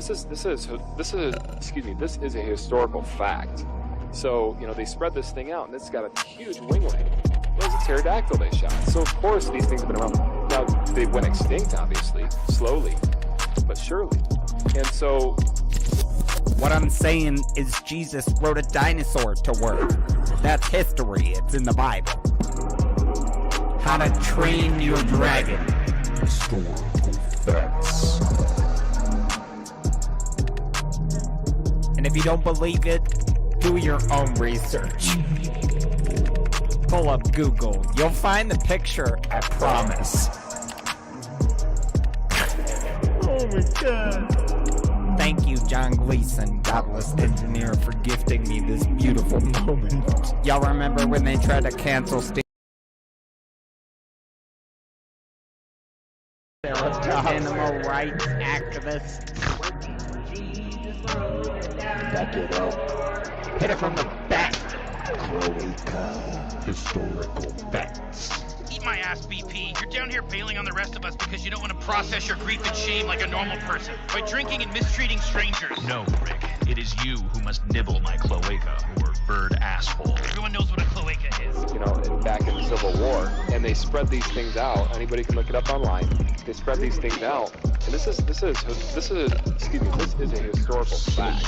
this is a historical fact. So, they spread this thing out, and it's got a huge winglet. It was a pterodactyl they shot. So, of course, these things have been around. Now, they went extinct, obviously, slowly, but surely. And so... What I'm saying is Jesus wrote a dinosaur to work. That's history. It's in the Bible. How to Train Your Dragon. Historical facts. And if you don't believe it, do your own research. Pull up Google. You'll find the picture, I promise. Oh my God. Thank you, John Gleason, Godless engineer, for gifting me this beautiful moment. Y'all remember when they tried to cancel Steve? Animal rights activists. Back it up. Hit it from the back. Historical facts. Eat my ass, BP. You're down here bailing on the rest of us because you don't want to process your grief and shame like a normal person by drinking and mistreating strangers. No, Rick. It is you who must nibble my cloaca, or bird asshole. Everyone knows what a cloaca is. Back in the Civil War, and they spread these things out. Anybody can look it up online. They spread these things out, and this is a historical fact.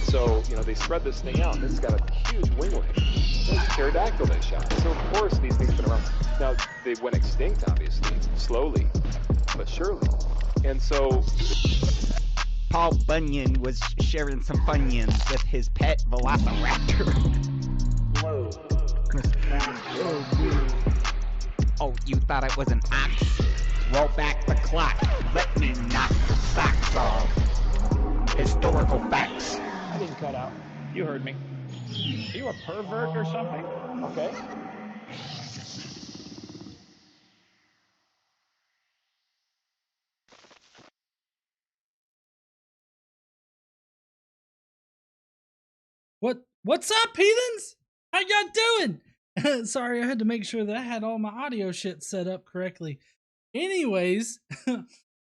So, they spread this thing out, and it's got a huge winglet. It was a pterodactyl they shot. So, of course, these things have been around. Now, they went extinct, obviously, slowly, but surely. And so... Paul Bunyan was sharing some Funyuns with his pet velociraptor. Whoa. Oh, you thought it was an ox? Roll back the clock. Let me knock the socks off. Historical facts. I didn't cut out. You heard me. Are you a pervert or something? Okay. What's up, heathens? How y'all doing? Sorry, I had to make sure that I had all my audio shit set up correctly. Anyways,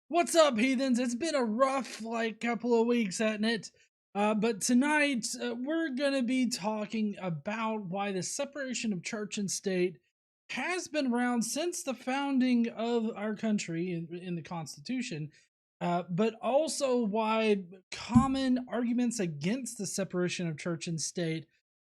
what's up, heathens? It's been a rough, couple of weeks, hasn't it? But tonight, we're gonna be talking about why the separation of church and state has been around since the founding of our country in the Constitution, but also why common arguments against the separation of church and state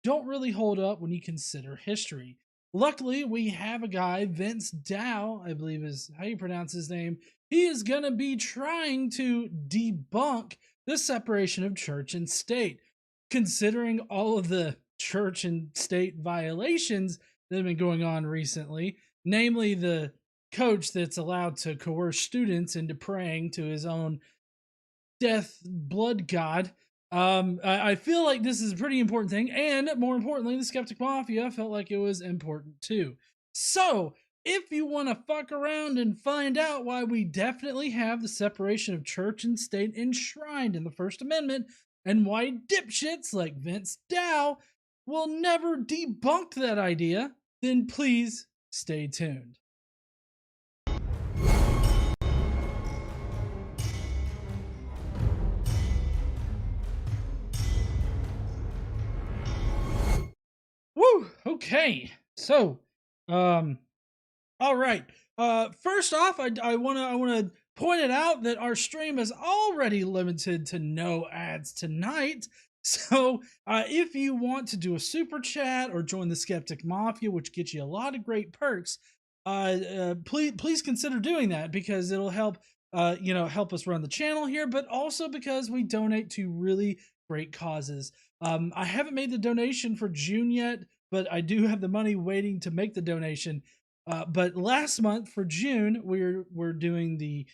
don't really hold up when you consider history. Luckily, we have a guy, Vince Dow, I believe is how you pronounce his name. He is going to be trying to debunk the separation of church and state, considering all of the church and state violations that have been going on recently, namely the coach that's allowed to coerce students into praying to his own death blood god. I feel like this is a pretty important thing, and more importantly, the Skeptic Mafia felt like it was important too. So, if you want to fuck around and find out why we definitely have the separation of church and state enshrined in the First Amendment, and why dipshits like Vince Dow will never debunk that idea, then please stay tuned. Woo! Okay, so, all right. First off, I wanna point it out that our stream is already limited to no ads tonight. So, if you want to do a super chat or join the Skeptic Mafia, which gets you a lot of great perks, please consider doing that, because it'll help help us run the channel here, but also because we donate to really great causes. I haven't made the donation for June yet, but I do have the money waiting to make the donation. But last month for June, we're doing the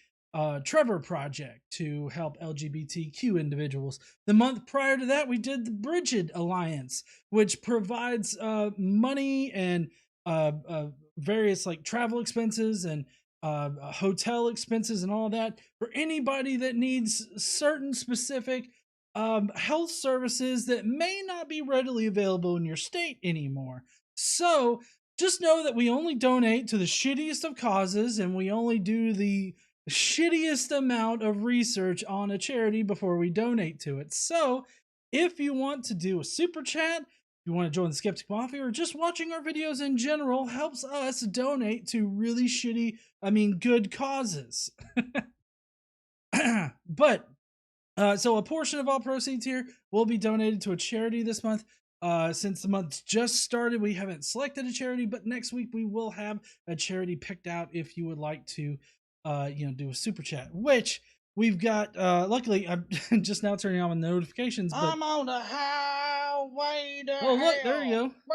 Trevor Project to help LGBTQ individuals. The month prior to that, we did the Bridget Alliance, which provides money and various travel expenses and hotel expenses and all that for anybody that needs certain specific health services that may not be readily available in your state anymore. So just know that we only donate to the shittiest of causes, and we only do the shittiest amount of research on a charity before we donate to it. So if you want to do a super chat, you want to join the Skeptic Mafia, or just watching our videos in general helps us donate to really good causes. But so a portion of all proceeds here will be donated to a charity this month. Since the month's just started, we haven't selected a charity, but next week we will have a charity picked out if you would like to do a super chat, which we've got. Luckily, I'm just now turning on the notifications. But I'm on the highway to oh, look, there you go. Bow.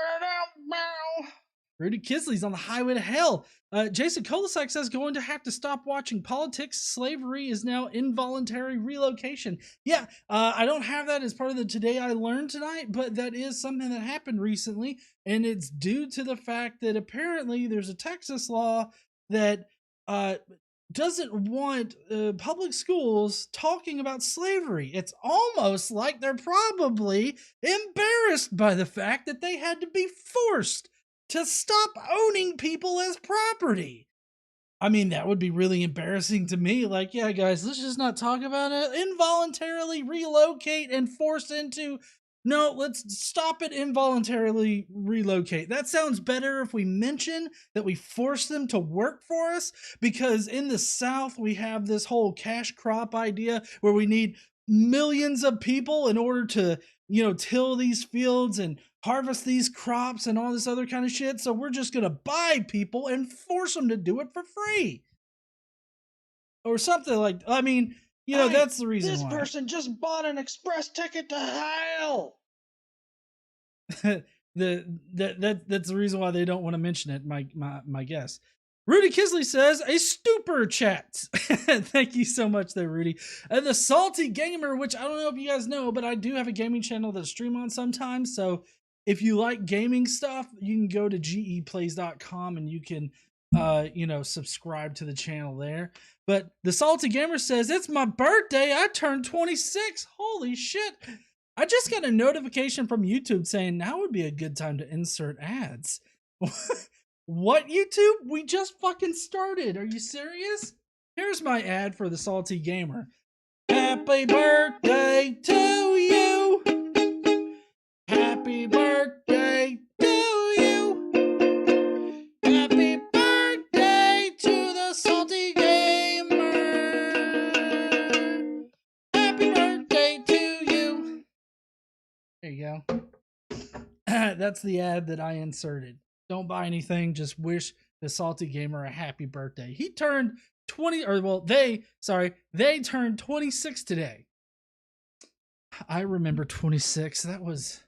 Rudy Kisley's on the highway to hell. Jason Kolisak says, going to have to stop watching politics. Slavery is now involuntary relocation. Yeah, I don't have that as part of the Today I Learned tonight, but that is something that happened recently, and it's due to the fact that apparently there's a Texas law that doesn't want public schools talking about slavery. It's almost like they're probably embarrassed by the fact that they had to be forced to stop owning people as property. I mean, that would be really embarrassing to me. Like, yeah, guys, let's just not talk about it. Involuntarily relocate and force into... No, let's stop it. Involuntarily relocate. That sounds better if we mention that we force them to work for us, because in the South, we have this whole cash crop idea where we need millions of people in order to, till these fields and harvest these crops and all this other kind of shit. So we're just going to buy people and force them to do it for free. Or something like, that's the reason why. This person just bought an express ticket to hell. That's the reason why they don't want to mention it, my guess. Rudy Kisley says, a stupor chat. Thank you so much there, Rudy. And the Salty Gamer, which I don't know if you guys know, but I do have a gaming channel that I stream on sometimes. So if you like gaming stuff, you can go to geplays.com and you can, subscribe to the channel there. But the Salty Gamer says, it's my birthday. I turned 26. Holy shit. I just got a notification from YouTube saying now would be a good time to insert ads. What, YouTube? We just fucking started. Are you serious? Here's my ad for the Salty Gamer. Happy birthday to you. Happy birthday to you. Happy birthday to the Salty Gamer. Happy birthday to you. There you go. That's the ad that I inserted. Don't buy anything, just wish the Salty Gamer a happy birthday. He turned 20, they turned 26 today. I remember 26. That was,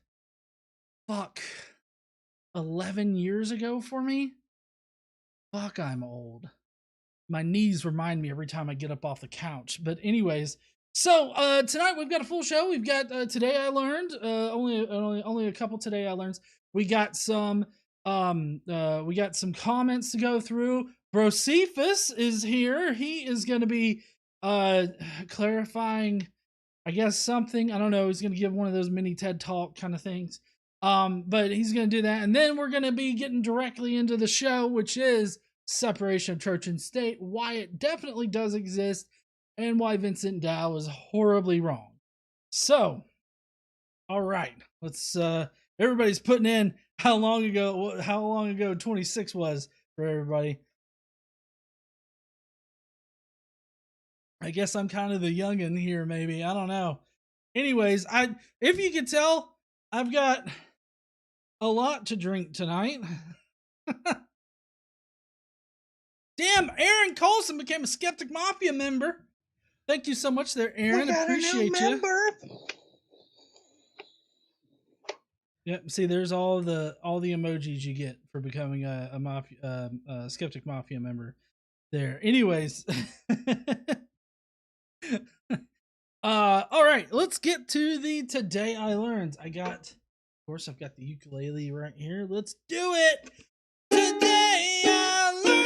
11 years ago for me. Fuck, I'm old. My knees remind me every time I get up off the couch. But anyways, so tonight we've got a full show. We've got Today I Learned, only a couple Today I Learns. We got some comments to go through. Brocephus is here. He is going to be clarifying, I guess, something. I don't know. He's going to give one of those mini TED Talk kind of things. But he's going to do that. And then we're going to be getting directly into the show, which is separation of church and state, why it definitely does exist, and why Vincent Dow was horribly wrong. So, all right. Let's, everybody's putting in how long ago 26 was for everybody. I guess I'm kind of the youngin' here, maybe. I don't know. Anyways, if you can tell, I've got a lot to drink tonight. Damn, Aaron Colson became a Skeptic Mafia member. Thank you so much there, Aaron. Appreciate you. Yep. See, there's all the emojis you get for becoming a Skeptic Mafia member. There. Anyways. All right. Let's get to the Today I Learned. I've got the ukulele right here. Let's do it. Today I learned.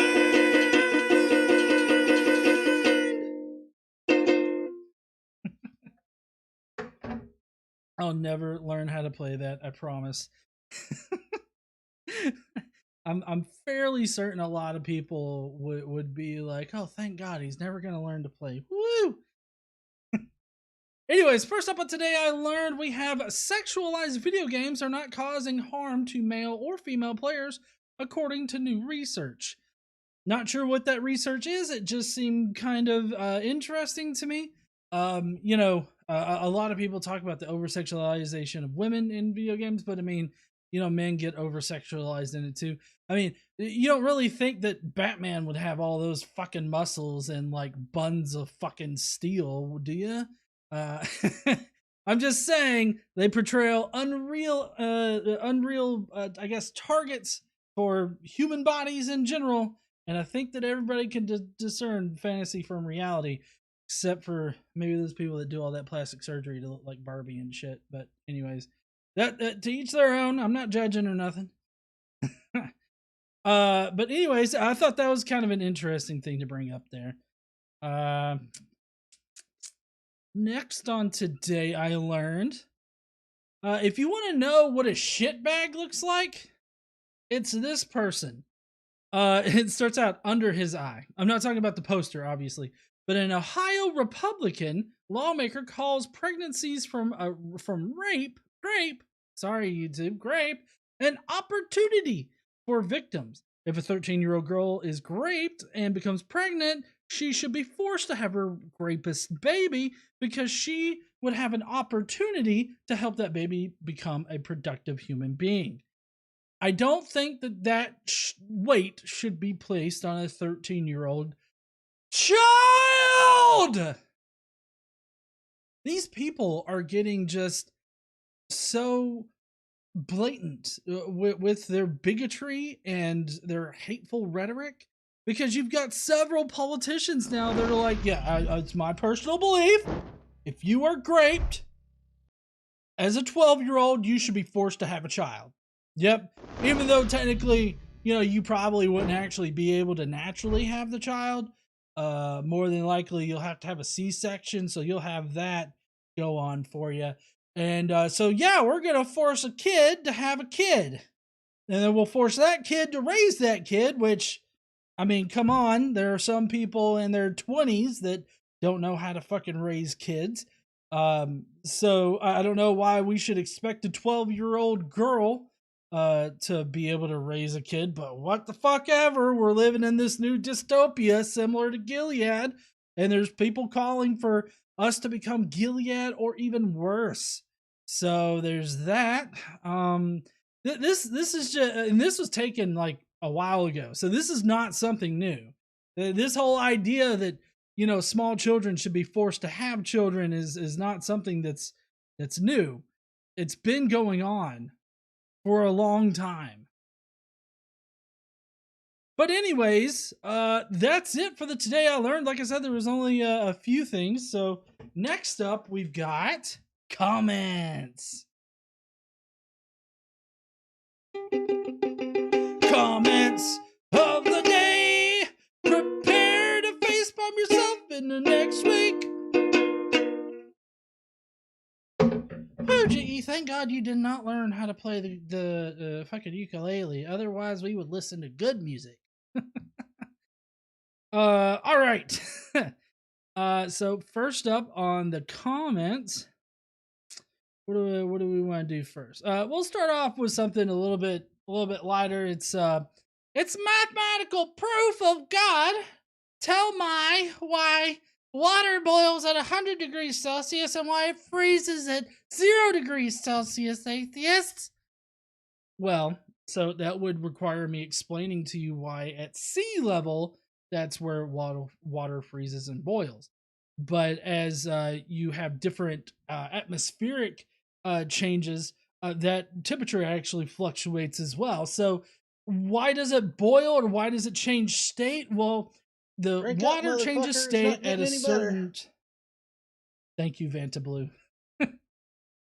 I'll never learn how to play that, I promise. I'm fairly certain a lot of people would be like, oh, thank God he's never gonna learn to play. Woo! Anyways, first up on today, I learned we have sexualized video games are not causing harm to male or female players, according to new research. Not sure what that research is. It just seemed kind of interesting to me. A lot of people talk about the over-sexualization of women in video games, but I mean, men get over-sexualized in it too. I mean, you don't really think that Batman would have all those fucking muscles and like buns of fucking steel, do you? I'm just saying they portray unreal, I guess, targets for human bodies in general, and I think that everybody can discern fantasy from reality, except for maybe those people that do all that plastic surgery to look like Barbie and shit. But anyways, that to each their own. I'm not judging or nothing. But anyways, I thought that was kind of an interesting thing to bring up there. Next on today, I learned if you want to know what a shitbag looks like, it's this person. It starts out under his eye. I'm not talking about the poster, obviously, but an Ohio Republican lawmaker calls pregnancies from rape, sorry YouTube, grape, an opportunity for victims. If a 13-year-old girl is raped and becomes pregnant, she should be forced to have her rapist baby because she would have an opportunity to help that baby become a productive human being. I don't think that weight should be placed on a 13-year-old child. These people are getting just so blatant with their bigotry and their hateful rhetoric, because you've got several politicians now that are like, yeah, it's my personal belief, if you are raped as a 12-year-old, you should be forced to have a child. Yep. Even though technically, you probably wouldn't actually be able to naturally have the child. More than likely, you'll have to have a C-section, so you'll have that go on for you. And so, yeah, we're going to force a kid to have a kid. And then we'll force that kid to raise that kid, which, I mean, come on. There are some people in their 20s that don't know how to fucking raise kids. So I don't know why we should expect a 12-year-old girl to be able to raise a kid, but what the fuck ever. We're living in this new dystopia similar to Gilead, and there's people calling for us to become Gilead or even worse. So there's that. This is just, and this was taken like a while ago, so this is not something new. This whole idea that small children should be forced to have children is not something that's new. It's been going on for a long time. But anyways, that's it for the Today I Learned. Like I said, there was only a few things. So next up, we've got comments. Comments of the day. Prepare to facepalm yourself in the next week. Oh, GE, thank God you did not learn how to play the fucking ukulele. Otherwise, we would listen to good music. All right. So first up on the comments, what do we want to do first? We'll start off with something a little bit lighter. It's mathematical proof of God. Tell why water boils at 100 degrees Celsius and why it freezes at 0 degrees Celsius, atheists. Well, so that would require me explaining to you why at sea level, that's where water freezes and boils. But as you have different atmospheric changes, that temperature actually fluctuates as well. So why does it boil or why does it change state? Well, the water changes state at a certain... Thank you, Vanta Blue.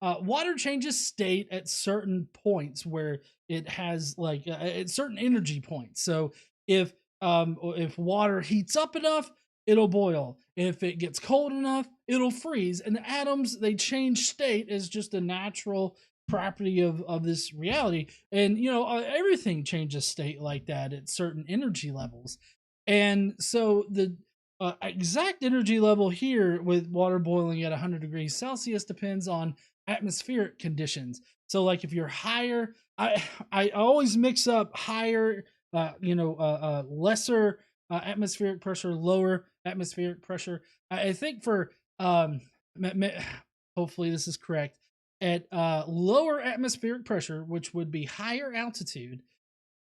Water changes state at certain points where it has like at certain energy points. So if water heats up enough, it'll boil. If it gets cold enough, it'll freeze. And the atoms, they change state as just a natural property of this reality. And everything changes state like that at certain energy levels. And so the exact energy level here with water boiling at 100 degrees Celsius depends on atmospheric conditions. So like if you're higher, I always mix up higher, lesser atmospheric pressure, lower atmospheric pressure. I think for hopefully this is correct. At lower atmospheric pressure, which would be higher altitude,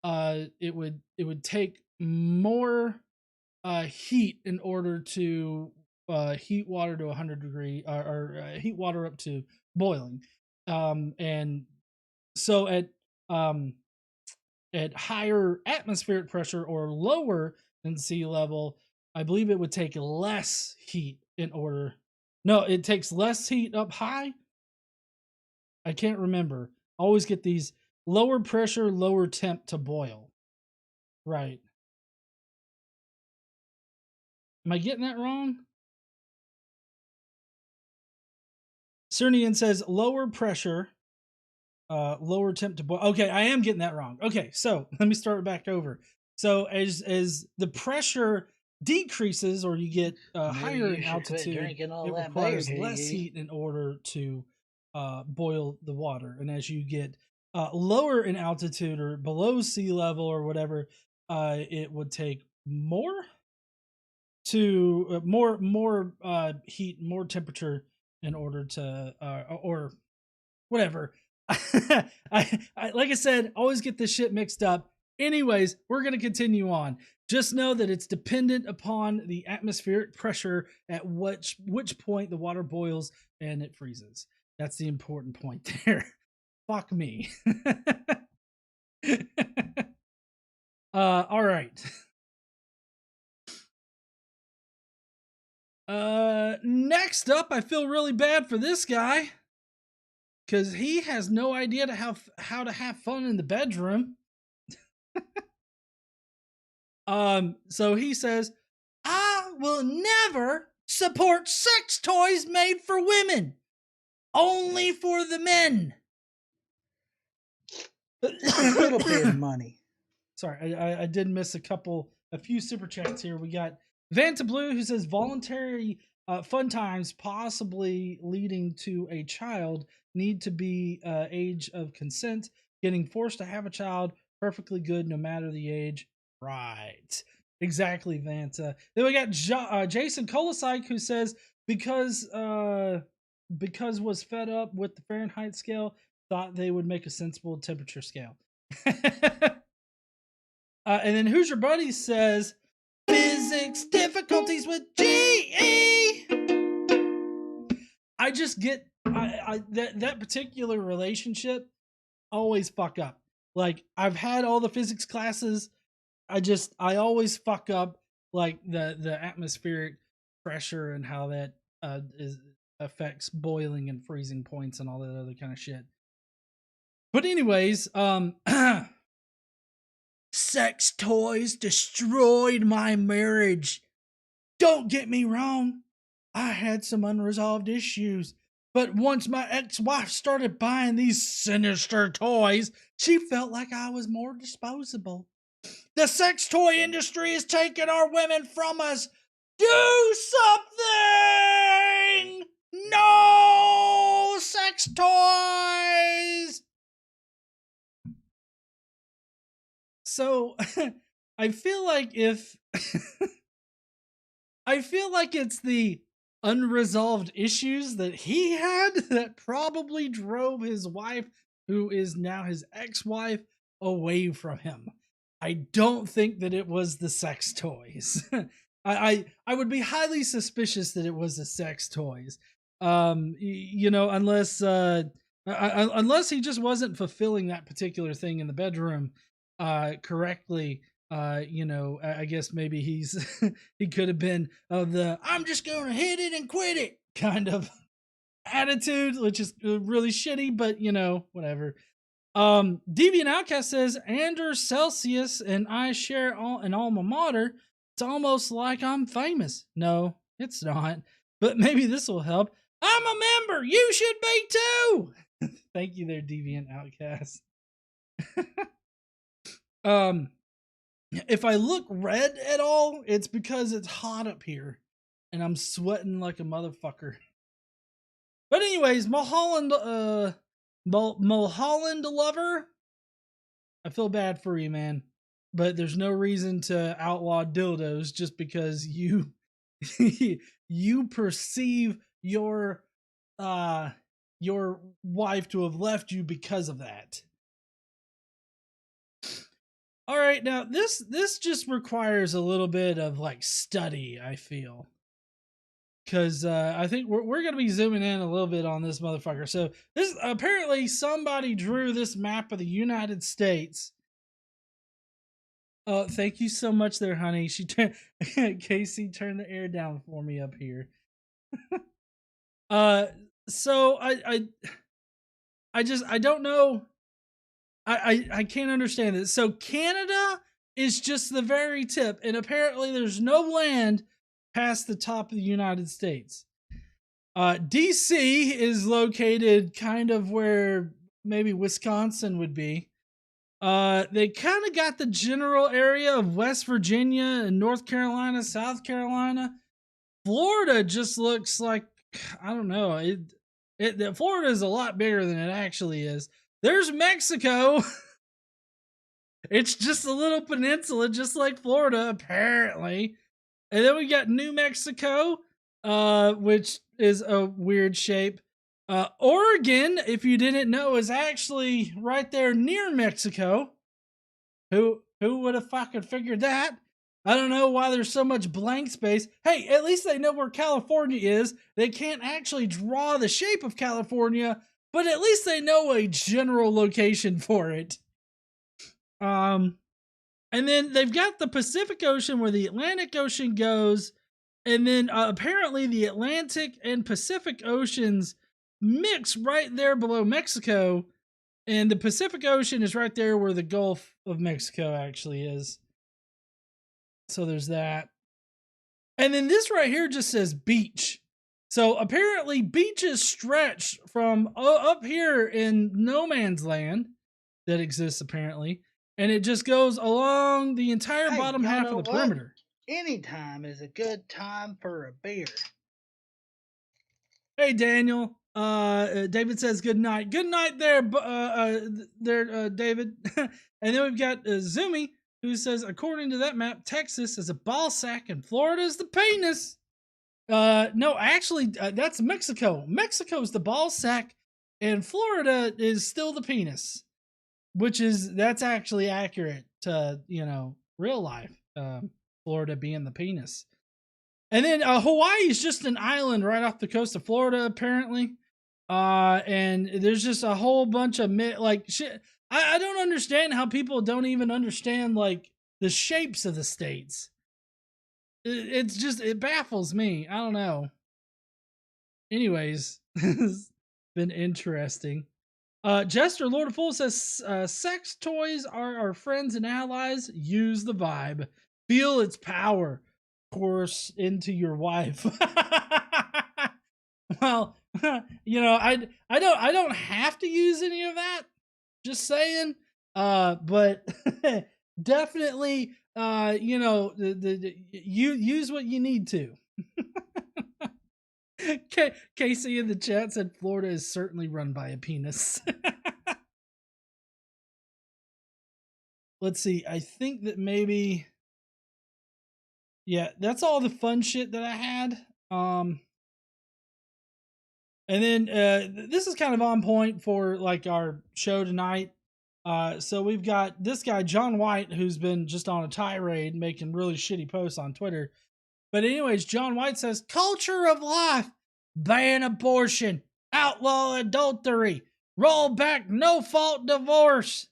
it would take more heat in order to heat water to 100 degree or heat water up to boiling. And so at higher atmospheric pressure or lower than sea level, I believe it would take less heat in order. No, it takes less heat up high. I can't remember. I always get these lower pressure, lower temp to boil. Right. Am I getting that wrong? Cernian says lower pressure, lower temp to boil. Okay, I am getting that wrong. Okay, so let me start back over. So as the pressure decreases or you get higher in altitude, it requires less heat in order to boil the water. And as you get lower in altitude or below sea level or whatever, it would take more to more heat, more temperature in order to or whatever. I like I said, always get this shit mixed up. Anyways, we're going to continue on. Just know that it's dependent upon the atmospheric pressure at which point the water boils and it freezes. That's the important point there. Fuck me. All right. Next up, I feel really bad for this guy because he has no idea how to have fun in the bedroom. So he says, I will never support sex toys made for women, only for the men. A little bit of money. Sorry, I did miss a few super chats here. We got Vanta Blue who says voluntary fun times possibly leading to a child need to be age of consent. Getting forced to have a child, perfectly good no matter the age. Right. Exactly, Vanta. Then we got Jason Kolosike who says because was fed up with the Fahrenheit scale, thought they would make a sensible temperature scale. And then Who's Your Buddy says physics difficulties with GE. I just get that particular relationship always fuck up. Like I've had all the physics classes. I always fuck up like the atmospheric pressure and how that affects boiling and freezing points and all that other kind of shit. But anyways, sex toys destroyed my marriage. Don't get me wrong, I had some unresolved issues. But once my ex-wife started buying these sinister toys, she felt like I was more disposable. The sex toy industry is taking our women from us. Do something! No sex toys! So, I feel like it's the unresolved issues that he had that probably drove his wife, who is now his ex-wife, away from him. I don't think that it was the sex toys. I would be highly suspicious that it was the sex toys. Unless he just wasn't fulfilling that particular thing in the bedroom correctly. I guess maybe he could have been of the I'm just gonna hit it and quit it kind of attitude, which is really shitty, but whatever. Deviant Outcast says Anders Celsius and I share an alma mater. It's almost like I'm famous. No, it's not, but maybe this will help. I'm a member. You should be too. Thank you there, Deviant Outcast. If I look red at all, it's because it's hot up here and I'm sweating like a motherfucker. But anyways, Mulholland lover, I feel bad for you, man. But there's no reason to outlaw dildos just because you you perceive your wife to have left you because of that. All right, now this just requires a little bit of like study, I feel. Because I think we're going to be zooming in a little bit on this motherfucker. So this apparently somebody drew this map of the United States. Oh, thank you so much there, honey. Casey turned the air down for me up here. So I don't know. I can't understand this. So Canada is just the very tip, and apparently there's no land past the top of the United States. DC is located kind of where maybe Wisconsin would be. They kind of got the general area of West Virginia and North Carolina, South Carolina. Florida just looks like, I don't know. Florida is a lot bigger than it actually is. There's Mexico. It's just a little peninsula, just like Florida, apparently. And then we got New Mexico, which is a weird shape. Oregon, if you didn't know, is actually right there near Mexico. Who would have fucking figured that? I don't know why there's so much blank space. Hey, at least they know where California is. They can't actually draw the shape of California, but at least they know a general location for it. And then they've got the Pacific Ocean where the Atlantic Ocean goes. And then apparently the Atlantic and Pacific Oceans mix right there below Mexico. And the Pacific Ocean is right there where the Gulf of Mexico actually is. So there's that. And then this right here just says beach. So apparently beaches stretch from up here in no man's land that exists apparently. And it just goes along the entire bottom half of the perimeter. Anytime is a good time for a beer. Hey, Daniel. David says good night. Good night there, David. And then we've got Zumi, who says, according to that map, Texas is a ball sack and Florida is the penis. No, actually, that's Mexico. Mexico's the ball sack and Florida is still the penis. That's actually accurate to, real life. Florida being the penis. And then Hawaii is just an island right off the coast of Florida, apparently. And there's just a whole bunch of shit. I don't understand how people don't even understand the shapes of the states. It baffles me. I don't know. Anyways, it's been interesting. Jester, Lord of Fools says, sex toys are our friends and allies. Use the vibe. Feel its power. Course into your wife. Well, I don't have to use any of that. Just saying. But definitely, you use what you need to. Casey in the chat said Florida is certainly run by a penis. Let's see. I think that maybe. Yeah, that's all the fun shit that I had. And then this is kind of on point for our show tonight. So we've got this guy, John White, who's been just on a tirade making really shitty posts on Twitter. But anyways, John White says, culture of life, ban abortion, outlaw adultery, roll back no-fault divorce.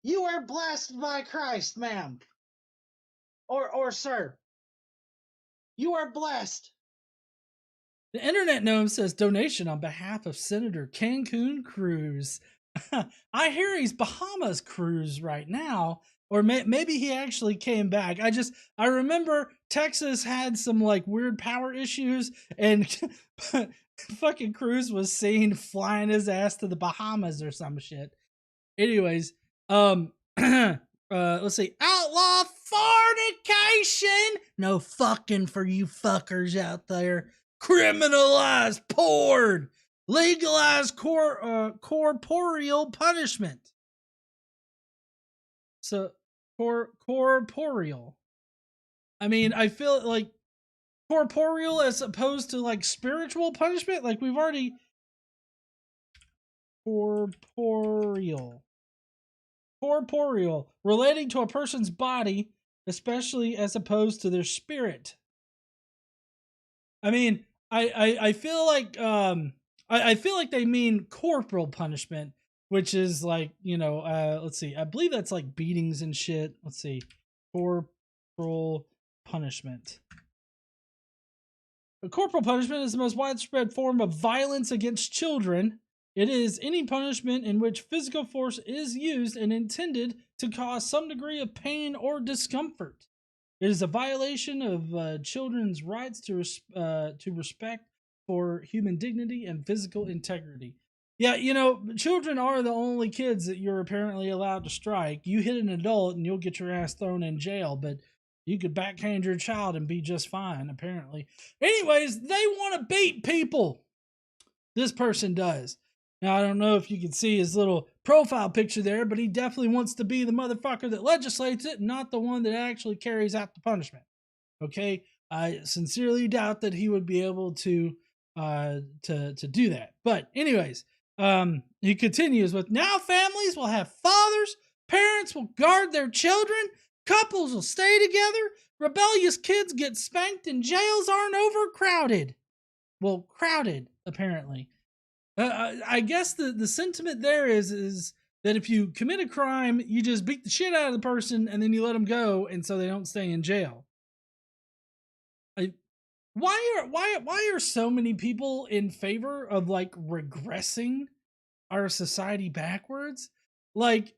You are blessed by Christ, ma'am. Or sir. You are blessed. The Internet Gnome says donation on behalf of Senator Cancun Cruz. I hear he's Bahamas Cruz right now, or maybe he actually came back. I remember Texas had some weird power issues, and fucking Cruz was seen flying his ass to the Bahamas or some shit. Anyways, let's see. Outlaw fornication. No fucking for you fuckers out there. Criminalize porn. Legalize corporeal punishment. So, corporeal. I mean, I feel like corporeal as opposed to like spiritual punishment. Like we've already corporeal relating to a person's body, especially as opposed to their spirit. I mean, I feel like I feel like they mean corporal punishment, which is like, you know, let's see, I believe that's like beatings and shit. Let's see, corporal punishment. Corporal punishment is the most widespread form of violence against children. It is any punishment in which physical force is used and intended to cause some degree of pain or discomfort. It is a violation of children's rights to respect for human dignity and physical integrity. Yeah, you know, children are the only kids that you're apparently allowed to strike. You hit an adult and you'll get your ass thrown in jail, but you could backhand your child and be just fine, apparently. Anyways, they want to beat people. This person does. Now, I don't know if you can see his little profile picture there, but he definitely wants to be the motherfucker that legislates it, not the one that actually carries out the punishment. Okay? I sincerely doubt that he would be able to do that. But anyways, he continues with, now families will have fathers, parents will guard their children, couples will stay together, rebellious kids get spanked, and jails aren't overcrowded. Well, crowded, apparently. I guess the sentiment there is that if you commit a crime, you just beat the shit out of the person and then you let them go, and so they don't stay in jail. Why are so many people in favor of like regressing our society backwards? Like,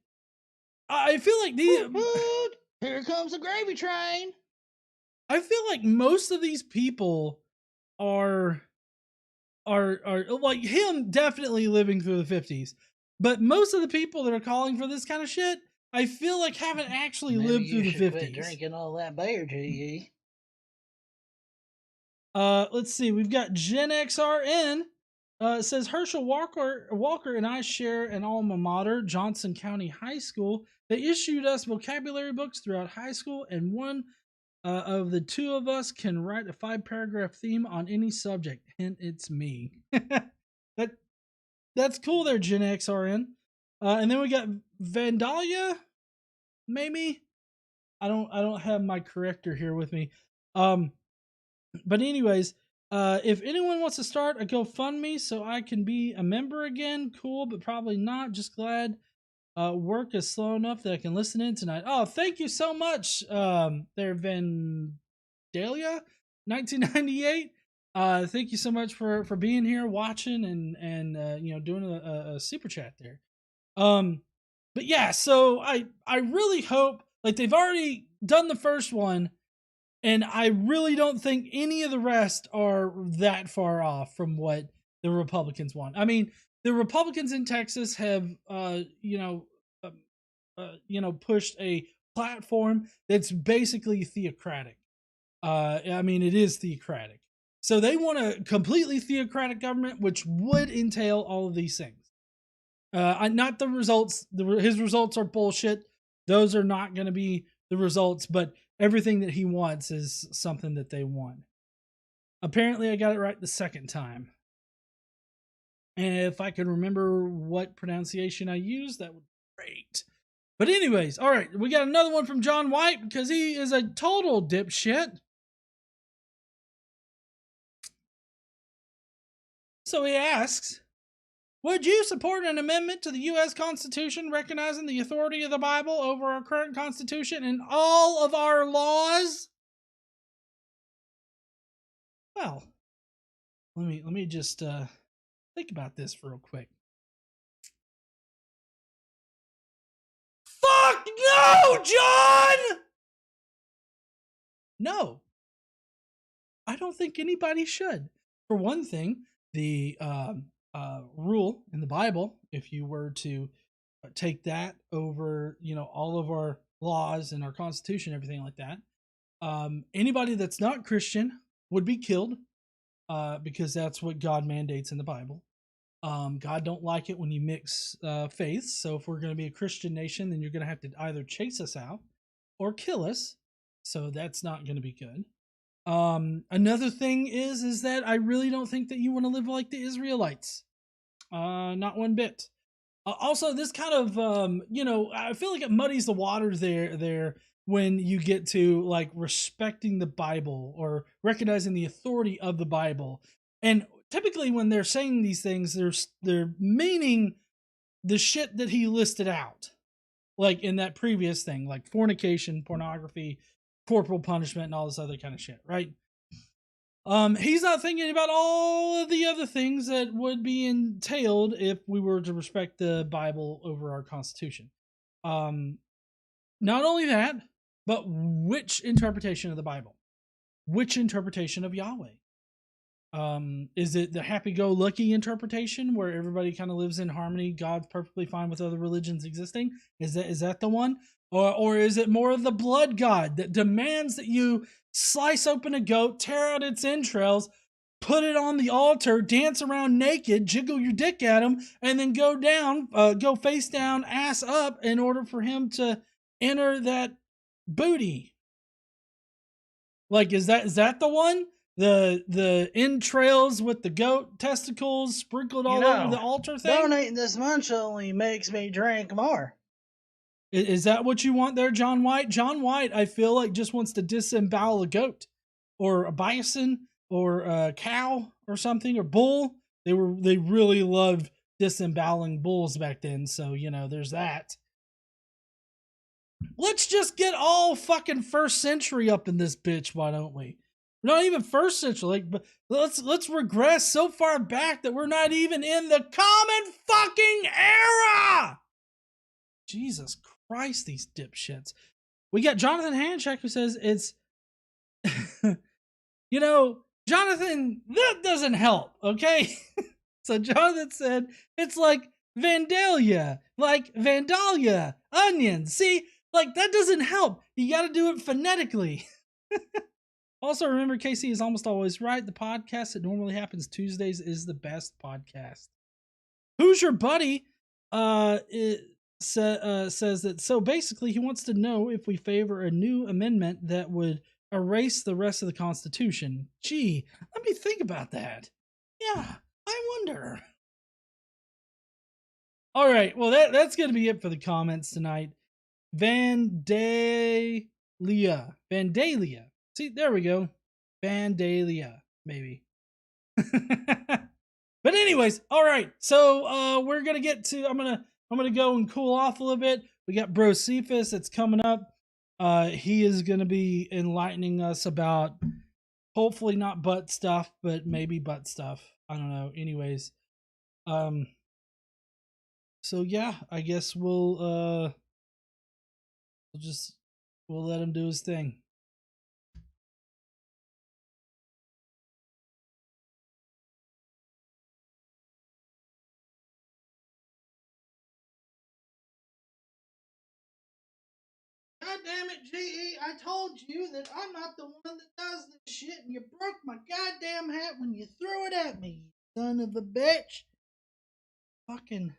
I feel like here comes the gravy train. I feel like most of these people are like him, definitely living through the 50s, but most of the people that are calling for this kind of shit, I feel like haven't actually lived through the 50s. Quit drinking all that beer, GE. Let's see. We've got Gen XRN. It says Herschel Walker and I share an alma mater, Johnson County High School. They issued us vocabulary books throughout high school, and one of the two of us can write a 5-paragraph theme on any subject. And it's me. That's cool there, Gen XRN. And then we got Vandalia, maybe. I don't have my corrector here with me. But anyways, if anyone wants to start a GoFundMe so I can be a member again, cool, but probably not. Just glad work is slow enough that I can listen in tonight. Oh, thank you so much, there, Vandalia, 1998. Thank you so much for being here, watching, and you know, doing a super chat there. But yeah, so I really hope, like, they've already done the first one, and I really don't think any of the rest are that far off from what the Republicans want. I mean, the Republicans in Texas have, pushed a platform that's basically theocratic. I mean, it is theocratic. So they want a completely theocratic government, which would entail all of these things. Not the results. His results are bullshit. Those are not going to be the results, but everything that he wants is something that they want. Apparently, I got it right the second time. And if I can remember what pronunciation I used, that would be great. But anyways, all right, we got another one from John White because he is a total dipshit. So he asks, would you support an amendment to the U.S. Constitution recognizing the authority of the Bible over our current Constitution and all of our laws? Well, let me just think about this real quick. Fuck no, John! No. I don't think anybody should. For one thing, the rule in the Bible, if you were to take that over, all of our laws and our Constitution, everything like that, anybody that's not Christian would be killed because that's what God mandates in the Bible. God don't like it when you mix faiths. So if we're going to be a Christian nation, then you're going to have to either chase us out or kill us. So that's not going to be good. Another thing is that I really don't think that you want to live like the Israelites. Not one bit. Also, this kind of, I feel like it muddies the waters there when you get to like respecting the Bible or recognizing the authority of the Bible. And typically when they're saying these things, they're meaning the shit that he listed out. Like in that previous thing, like fornication, pornography, corporal punishment, and all this other kind of shit, right? He's not thinking about all of the other things that would be entailed if we were to respect the Bible over our Constitution. Not only that, but which interpretation of the Bible? Which interpretation of Yahweh? Is it the happy-go-lucky interpretation where everybody kind of lives in harmony, God's perfectly fine with other religions existing? Is that the one? Or is it more of the blood god that demands that you slice open a goat, tear out its entrails, put it on the altar, dance around naked, jiggle your dick at him, and then go face down, ass up in order for him to enter that booty? Like, is that the one? The entrails with the goat testicles sprinkled all over the altar thing? Donating this much only makes me drink more. Is that what you want there, John White? John White, I feel like, just wants to disembowel a goat or a bison or a cow or something, or bull. They really loved disemboweling bulls back then, so there's that. Let's just get all fucking first century up in this bitch, why don't we? Not even first century, but let's regress so far back that we're not even in the common fucking era. Jesus Christ, these dipshits. We got Jonathan Hanchek who says it's, Jonathan, that doesn't help, okay? So Jonathan said it's like Vandalia, onions. See, like that doesn't help. You got to do it phonetically. Also, remember, Casey is almost always right. The podcast that normally happens Tuesdays is the best podcast. Who's Your Buddy? Says that, so basically he wants to know if we favor a new amendment that would erase the rest of the Constitution. Gee, let me think about that. Yeah, I wonder. All right, well, that's going to be it for the comments tonight. Vandalia. See, there we go. Vandalia, maybe. But anyways, all right. So we're gonna get to. I'm gonna go and cool off a little bit. We got Bro Cephas that's coming up. He is gonna be enlightening us about hopefully not butt stuff, but maybe butt stuff. I don't know. Anyways, so yeah, I guess we'll let him do his thing. God damn it, GE, I told you that I'm not the one that does this shit, and you broke my goddamn hat when you threw it at me, you son of a bitch. Fucking.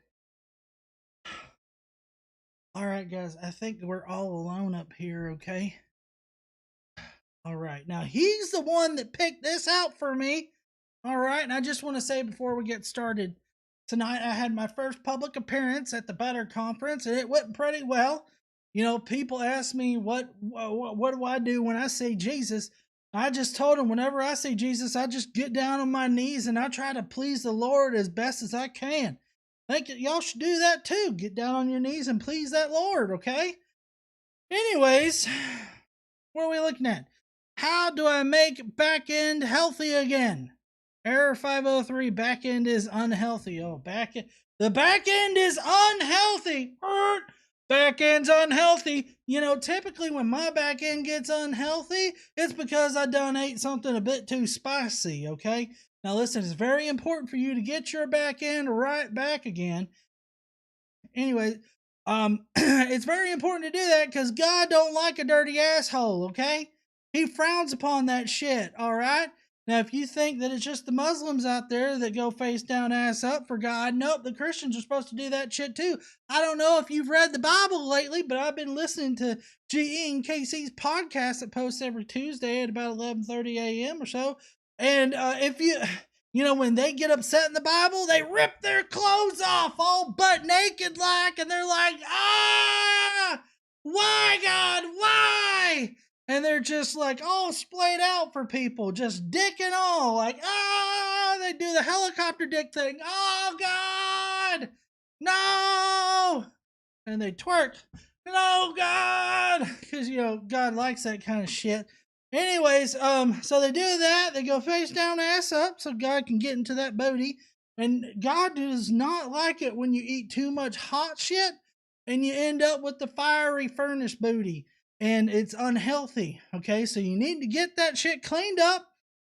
Alright, guys, I think we're all alone up here, okay? Alright, now he's the one that picked this out for me. Alright, and I just want to say before we get started, tonight I had my first public appearance at the Better Conference, and it went pretty well. People ask me, what do I do when I say Jesus? I just told them whenever I say Jesus, I just get down on my knees and I try to please the Lord as best as I can. I think y'all should do that too. Get down on your knees and please that Lord, okay? Anyways, what are we looking at? How do I make back end healthy again? Error 503, back end is unhealthy. Oh, the back end is unhealthy. Back end's unhealthy. Typically when my back end gets unhealthy, it's because I done ate something a bit too spicy, okay? Now listen, it's very important for you to get your back end right back again. Anyway, it's very important to do that because God don't like a dirty asshole, okay? He frowns upon that shit, all right? Now, if you think that it's just the Muslims out there that go face down, ass up for God, nope, the Christians are supposed to do that shit too. I don't know if you've read the Bible lately, but I've been listening to GE and KC's podcast that posts every Tuesday at about 11:30 a.m. or so. And if you know, when they get upset in the Bible, they rip their clothes off all butt naked like, and they're like, ah, why, God, why? And they're just like all splayed out for people, just dick and all, like, ah, they do the helicopter dick thing. Oh, God, no. And they twerk, no, God, because, you know, God likes that kind of shit. Anyways, so they do that. They go face down, ass up, so God can get into that booty. And God does not like it when you eat too much hot shit and you end up with the fiery furnace booty. And it's unhealthy, okay? So you need to get that shit cleaned up,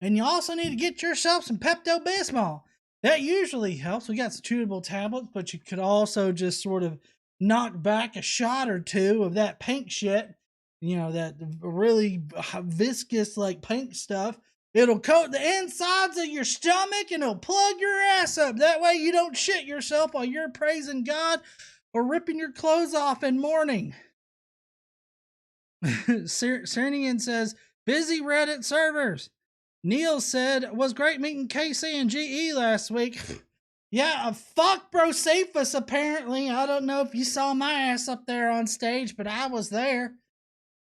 and you also need to get yourself some Pepto-Bismol. That usually helps. We got some chewable tablets, but you could also just sort of knock back a shot or two of that pink shit, you know, that really viscous, like, pink stuff. It'll coat the insides of your stomach, and it'll plug your ass up. That way you don't shit yourself while you're praising God or ripping your clothes off in mourning. Cernian says, busy Reddit servers. Neil said, was great meeting KC and GE last week. Yeah, fuck Brocephus, apparently. I don't know if you saw my ass up there on stage, but I was there.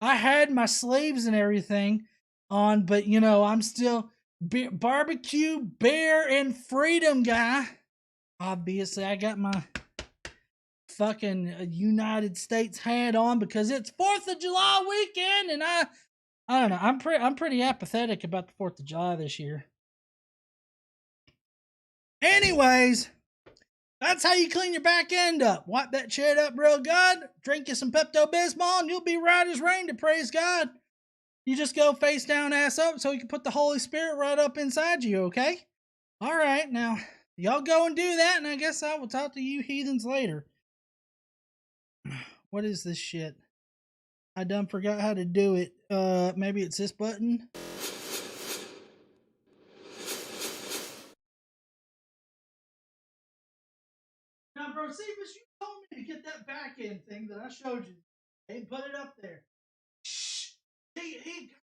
I had my sleeves and everything on, but, you know, I'm still barbecue, bear, and freedom guy. Obviously, I got my fucking United States hat on because it's 4th of July weekend, and I don't know. I'm pretty apathetic about the 4th of July this year. Anyways, that's how you clean your back end up. Wipe that shit up real good, drink you some Pepto-Bismol, and you'll be right as rain to praise God. You just go face down, ass up, so you can put the Holy Spirit right up inside you, okay? All right, now, y'all go and do that, and I guess I will talk to you heathens later. What is this shit? I done forgot how to do it. Maybe it's this button. Now, Brocephus, you told me to get that back end thing that I showed you. Hey, put it up there. Shh. Hey,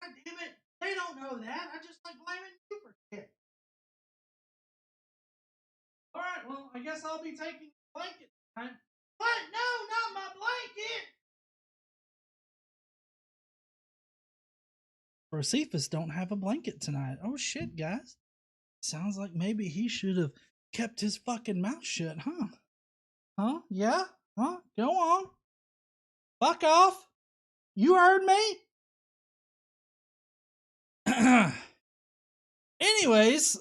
God damn it. They don't know that. I just like blaming you for shit. Alright, well, I guess I'll be taking the blanket tonight. What? No, not my blanket! Brocephus don't have a blanket tonight. Oh shit, guys. Sounds like maybe he should have kept his fucking mouth shut, huh? Huh? Yeah? Huh? Go on. Fuck off. You heard me? Anyways,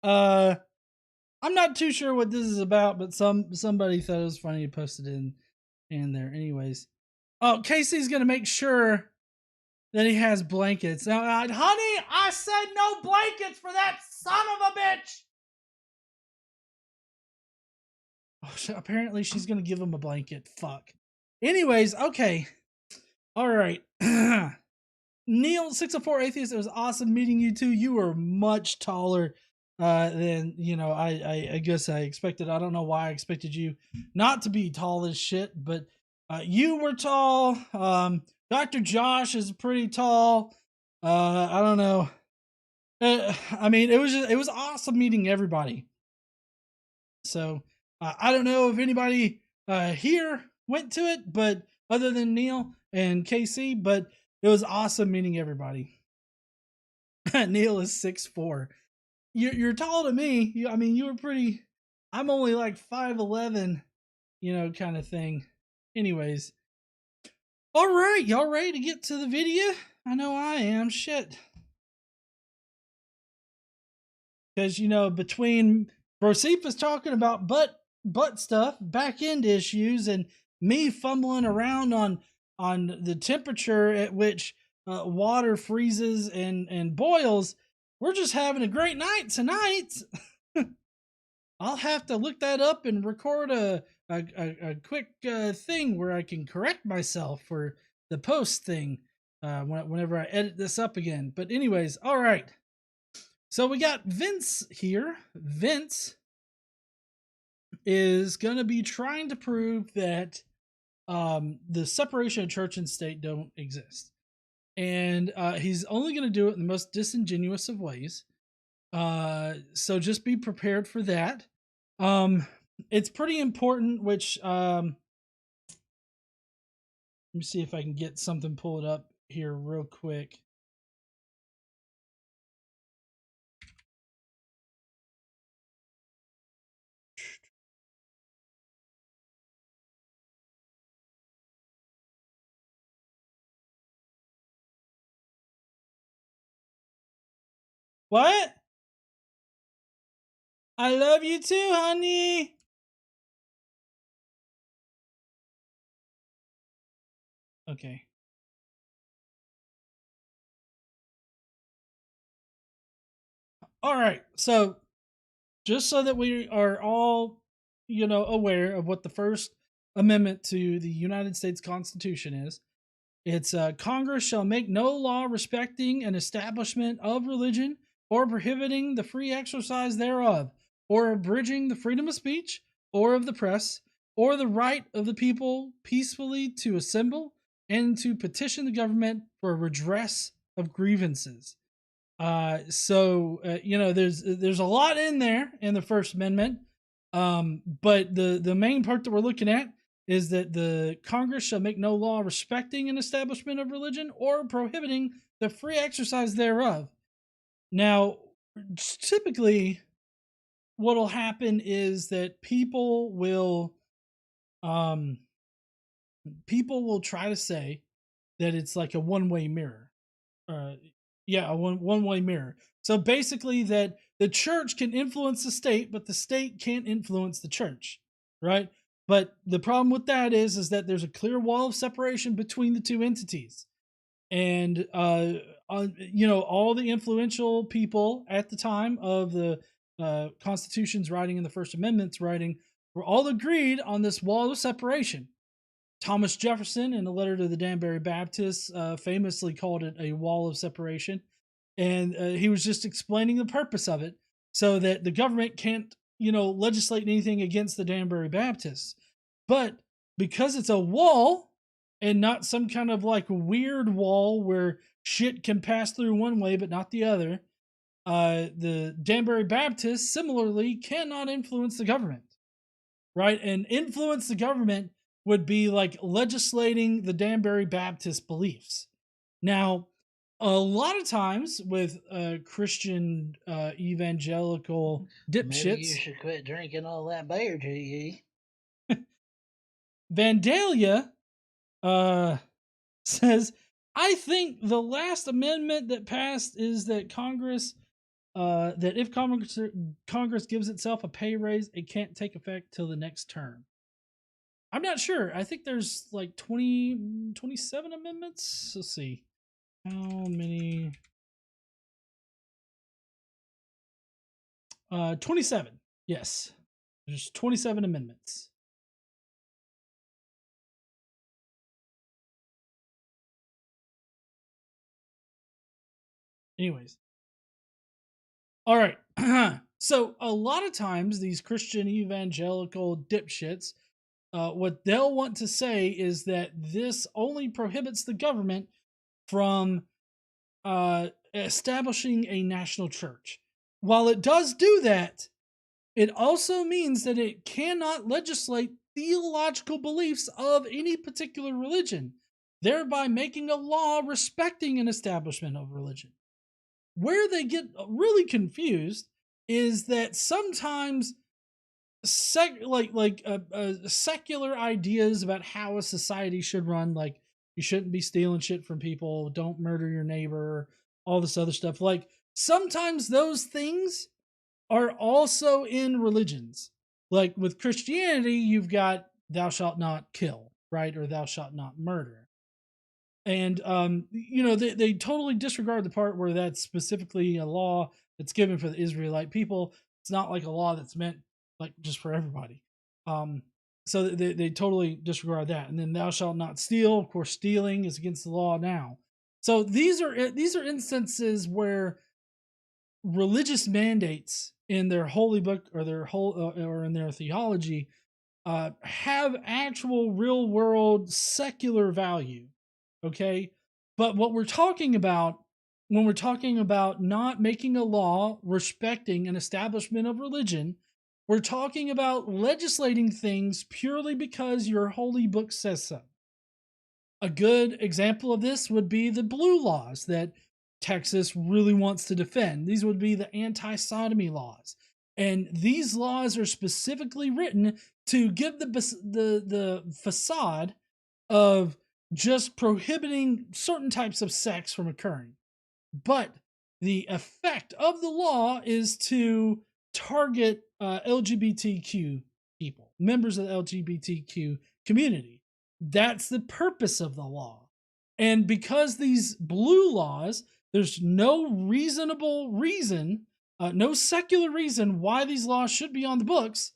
I'm not too sure what this is about, but somebody thought it was funny to post it in there. Anyways, oh, Casey's gonna make sure that he has blankets. Now, honey, I said no blankets for that son of a bitch. Oh, apparently she's gonna give him a blanket. Fuck. Anyways, okay. All right. Neil 604 Atheist, it was awesome meeting you two. You were much taller than, you know, I guess I expected. I don't know why I expected you not to be tall as shit, but you were tall. Dr. Josh is pretty tall. I don't know. I mean, it was awesome meeting everybody. So I don't know if anybody here went to it, but other than Neil and KC, but it was awesome meeting everybody. Neil is 6'4". You're tall to me. I mean, you were pretty. I'm only like 5'11", you know, kind of thing. Anyways, all right, y'all ready to get to the video? I know I am. Shit. Because, you know, between Brocephus talking about butt stuff, back end issues, and me fumbling around on the temperature at which water freezes and boils, we're just having a great night tonight. I'll have to look that up and record a quick thing where I can correct myself for the post thing whenever I edit this up again. But anyways, all right. So we got Vince here. Vince is going to be trying to prove that the separation of church and state don't exist. And he's only going to do it in the most disingenuous of ways. So just be prepared for that. It's pretty important, which let me see if I can get something pulled up here real quick. What? I love you too, honey. Okay. All right. So, just so that we are all, aware of what the First Amendment to the United States Constitution is, it's Congress shall make no law respecting an establishment of religion or prohibiting the free exercise thereof, or abridging the freedom of speech or of the press, or the right of the people peacefully to assemble and to petition the government for redress of grievances. There's a lot in there in the First Amendment, but the main part that we're looking at is that the Congress shall make no law respecting an establishment of religion or prohibiting the free exercise thereof. Now, typically, what'll happen is that people will try to say that it's like a one-way mirror. A one-way mirror. So basically that the church can influence the state, but the state can't influence the church, right? But the problem with that is that there's a clear wall of separation between the two entities. And, all the influential people at the time of the Constitution's writing and the First Amendment's writing were all agreed on this wall of separation. Thomas Jefferson, in a letter to the Danbury Baptists, famously called it a wall of separation. And he was just explaining the purpose of it so that the government can't, legislate anything against the Danbury Baptists. But because it's a wall and not some kind of like weird wall where shit can pass through one way but not the other, the Danbury Baptists similarly cannot influence the government, right? And influence the government would be like legislating the Danbury Baptist beliefs. Now, a lot of times with Christian evangelical dipshits, maybe you should quit drinking all that beer, G.E. Vandalia says, I think the last amendment that passed is that Congress, that if Congress gives itself a pay raise, it can't take effect till the next term. I'm not sure. I think there's like 27 amendments. Let's see. How many? 27. Yes. There's 27 amendments. Anyways. All right. So a lot of times these Christian evangelical dipshits, what they'll want to say is that this only prohibits the government from establishing a national church. While it does do that, it also means that it cannot legislate theological beliefs of any particular religion, thereby making a law respecting an establishment of religion. Where they get really confused is that sometimes secular ideas about how a society should run, like you shouldn't be stealing shit from people, don't murder your neighbor, all this other stuff. Like sometimes those things are also in religions. Like with Christianity, you've got thou shalt not kill, right? Or thou shalt not murder. And they totally disregard the part where that's specifically a law that's given for the Israelite people. It's not like a law that's meant like just for everybody. So they totally disregard that. And then thou shalt not steal. Of course, stealing is against the law now. So these are instances where religious mandates in their holy book or or in their theology have actual real world secular value. Okay, but what we're talking about when we're talking about not making a law respecting an establishment of religion, we're talking about legislating things purely because your holy book says so. A good example of this would be the blue laws that Texas really wants to defend. These would be the anti-sodomy laws. And these laws are specifically written to give the facade of just prohibiting certain types of sex from occurring. But the effect of the law is to target LGBTQ people, members of the LGBTQ community. That's the purpose of the law. And because these blue laws, there's no reasonable reason, no secular reason why these laws should be on the books.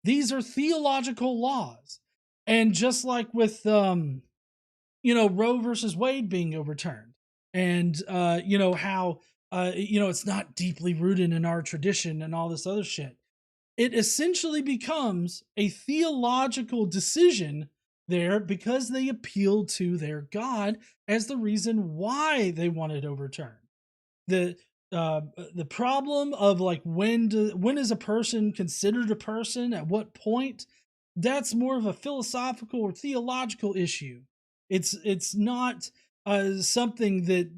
These are theological laws. And just like with Roe versus Wade being overturned, and how it's not deeply rooted in our tradition and all this other shit. It essentially becomes a theological decision there because they appealed to their God as the reason why they want it overturned. The problem of like when is a person considered a person, at what point, that's more of a philosophical or theological issue. It's not something that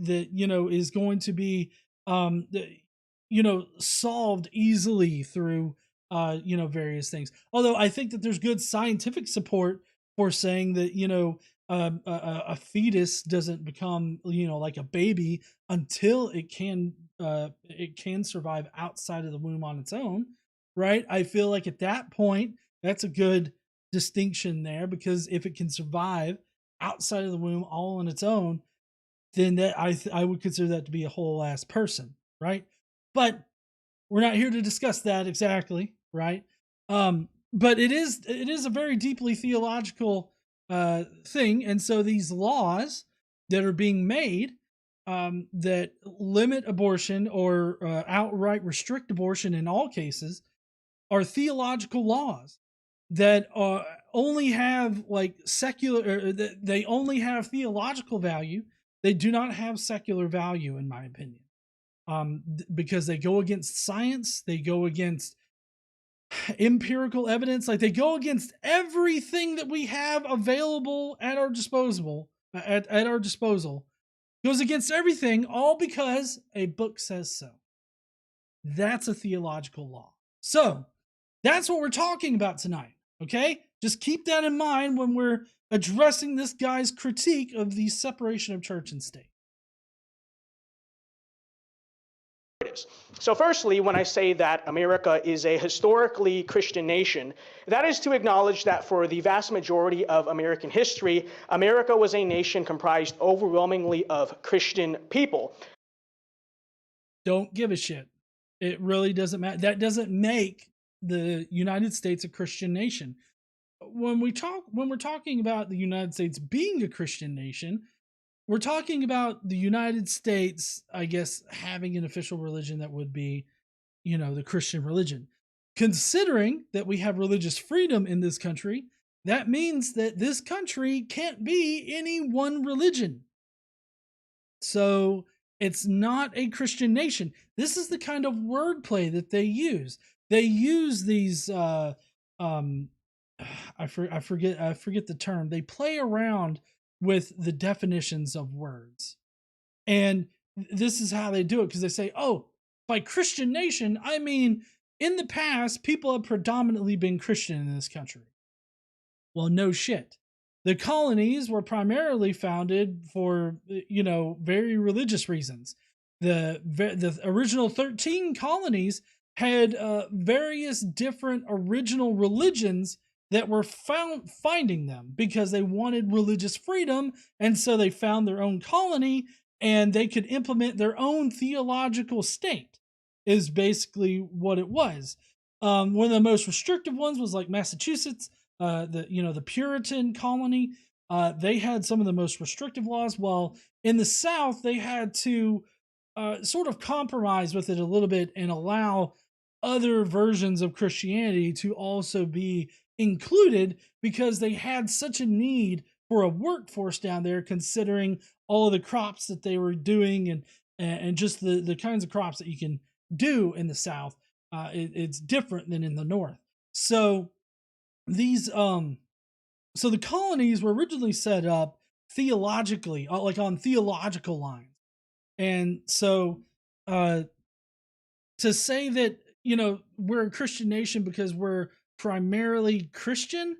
is going to be solved easily through various things. Although I think that there's good scientific support for saying that a fetus doesn't become like a baby until it can survive outside of the womb on its own, right? I feel like at that point that's a good distinction there, because if it can survive outside of the womb all on its own, then that I would consider that to be a whole ass person, right? But we're not here to discuss that exactly, right? But it is a very deeply theological thing, and so these laws that are being made that limit abortion or outright restrict abortion in all cases are theological laws that only have like secular, they only have theological value. They do not have secular value, in my opinion, because they go against science. They go against empirical evidence. Like they go against everything that we have available at our disposal. At our disposal, goes against everything, all because a book says so. That's a theological law. So that's what we're talking about tonight. Okay, just keep that in mind when we're addressing this guy's critique of the separation of church and state. So firstly, when I say that America is a historically Christian nation, that is to acknowledge that for the vast majority of American history, America was a nation comprised overwhelmingly of Christian people. Don't give a shit. It really doesn't matter. That doesn't make the United States a Christian nation. When we're talking about the United States being a Christian nation, we're talking about the United States, I guess, having an official religion that would be, the Christian religion. Considering that we have religious freedom in this country, that means that this country can't be any one religion. So it's not a Christian nation. This is the kind of wordplay that they use. They use these, I forget the term. They play around with the definitions of words. And this is how they do it, because they say, oh, by Christian nation, I mean, in the past, people have predominantly been Christian in this country. Well, no shit. The colonies were primarily founded for, very religious reasons. The original 13 colonies had various different original religions that were finding them because they wanted religious freedom, and so they found their own colony and they could implement their own theological state, is basically what it was. One of the most restrictive ones was like Massachusetts, the Puritan colony. They had some of the most restrictive laws, while in the South they had to sort of compromise with it a little bit and allow other versions of Christianity to also be included because they had such a need for a workforce down there, considering all of the crops that they were doing and just the kinds of crops that you can do in the South. It's different than in the North. So these so the colonies were originally set up theologically, like on theological lines. And so to say that, we're a Christian nation because we're primarily Christian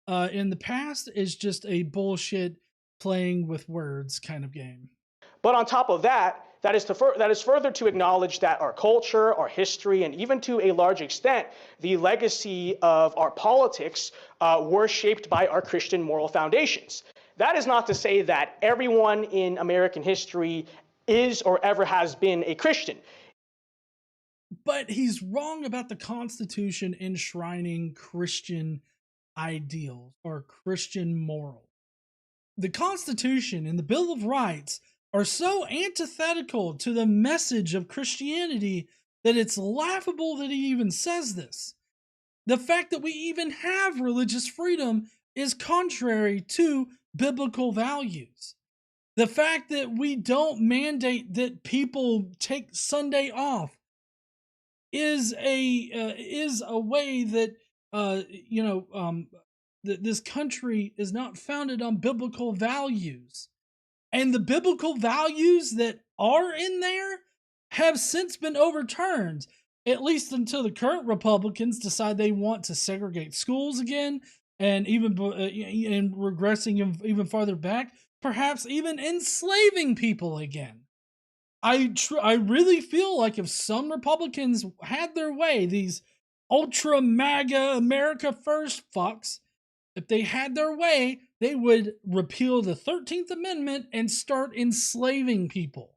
in the past is just a bullshit playing with words kind of game. But on top of that, that is further to acknowledge that our culture, our history, and even to a large extent, the legacy of our politics were shaped by our Christian moral foundations. That is not to say that everyone in American history is or ever has been a Christian. But he's wrong about the Constitution enshrining Christian ideals or Christian morals. The Constitution and the Bill of Rights are so antithetical to the message of Christianity that it's laughable that he even says this. The fact that we even have religious freedom is contrary to biblical values. The fact that we don't mandate that people take Sunday off is a way that this country is not founded on biblical values, and the biblical values that are in there have since been overturned, at least until the current Republicans decide they want to segregate schools again, and even and regressing even farther back, perhaps even enslaving people again. I really feel like if some Republicans had their way, these ultra MAGA America First fucks, if they had their way, they would repeal the 13th Amendment and start enslaving people.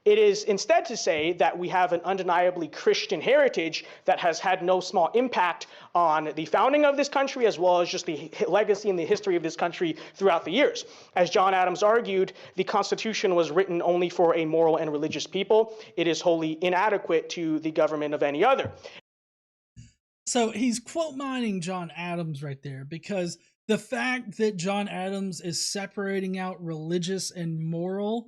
It is instead to say that we have an undeniably Christian heritage that has had no small impact on the founding of this country, as well as just the legacy and the history of this country throughout the years. As John Adams argued, the Constitution was written only for a moral and religious people. It is wholly inadequate to the government of any other. So he's quote mining John Adams right there, because the fact that John Adams is separating out religious and moral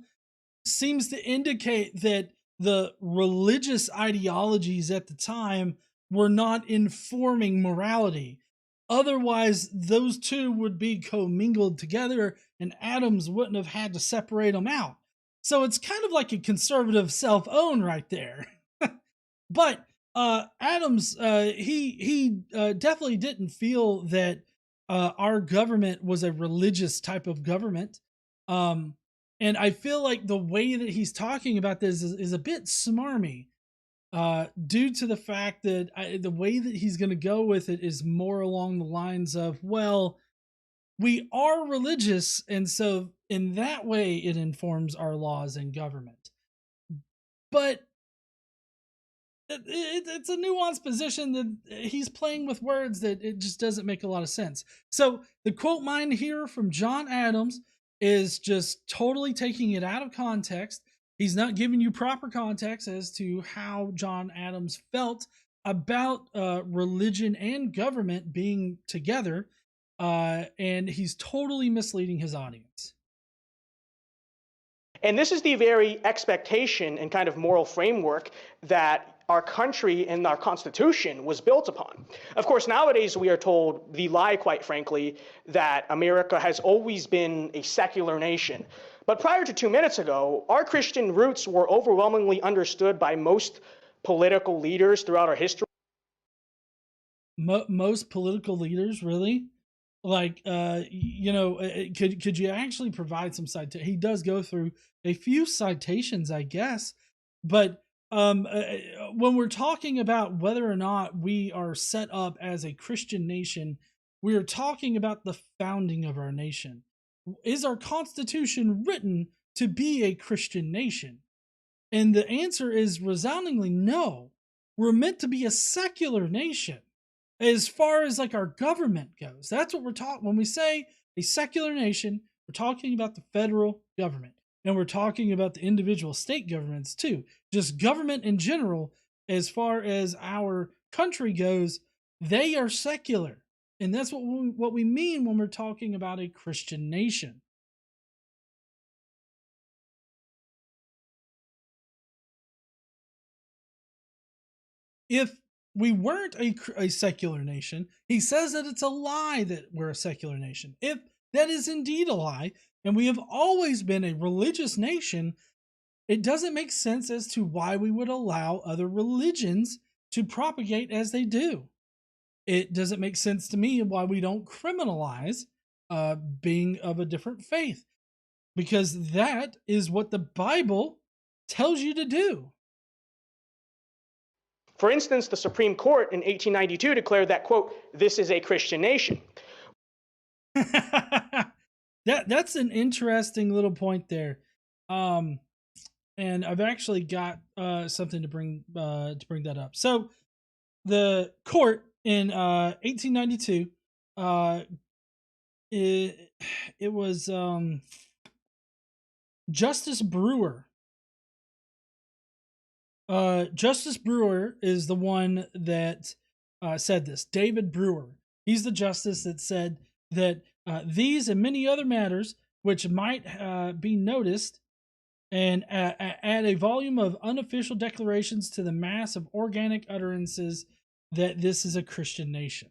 seems to indicate that the religious ideologies at the time were not informing morality. Otherwise, those two would be commingled together and Adams wouldn't have had to separate them out. So it's kind of like a conservative self-own right there. But Adams, he definitely didn't feel that our government was a religious type of government. And I feel like the way that he's talking about this is a bit smarmy, due to the fact that the way that he's going to go with it is more along the lines of, well, we are religious, and so in that way it informs our laws and government. But it's a nuanced position that he's playing with words that it just doesn't make a lot of sense. So the quote mine here from John Adams is just totally taking it out of context. He's not giving you proper context as to how John Adams felt about religion and government being together, and he's totally misleading his audience. And this is the very expectation and kind of moral framework that our country and our Constitution was built upon. Of course, nowadays we are told the lie, quite frankly, that America has always been a secular nation. But prior to 2 minutes ago, our Christian roots were overwhelmingly understood by most political leaders throughout our history. Most political leaders, really? Like, could you actually provide some citation? He does go through a few citations, I guess, but when we're talking about whether or not we are set up as a Christian nation, we are talking about the founding of our nation. Is our Constitution written to be a Christian nation? And the answer is resoundingly no. We're meant to be a secular nation as far as like our government goes. That's what we're talking when we say a secular nation. We're talking about the federal government, and we're talking about the individual state governments too. Just government in general, as far as our country goes, they are secular. And that's what we mean when we're talking about a Christian nation. If we weren't a secular nation, he says that it's a lie that we're a secular nation. If that is indeed a lie, and we have always been a religious nation, it doesn't make sense as to why we would allow other religions to propagate as they do. It doesn't make sense to me why we don't criminalize being of a different faith, because that is what the Bible tells you to do. For instance, the Supreme Court in 1892 declared that, quote, this is a Christian nation. That's an interesting little point there. And I've actually got something to bring that up. So the court in 1892, it was Justice Brewer. Justice Brewer is the one that said this. David Brewer. He's the justice that said that these and many other matters which might be noticed, and add a volume of unofficial declarations to the mass of organic utterances that this is a Christian nation.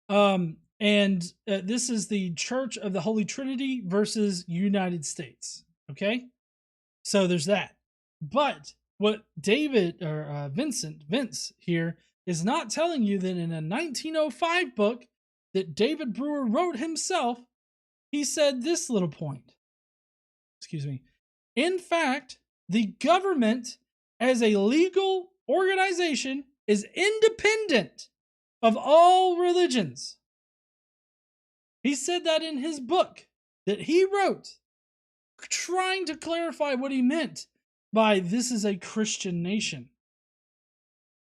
And this is the Church of the Holy Trinity versus United States. Okay? So there's that. But what David or Vince here is not telling you that in a 1905 book that David Brewer wrote himself, he said this little point. Excuse me. In fact, the government as a legal organization is independent of all religions. He said that in his book that he wrote, trying to clarify what he meant by this is a Christian nation.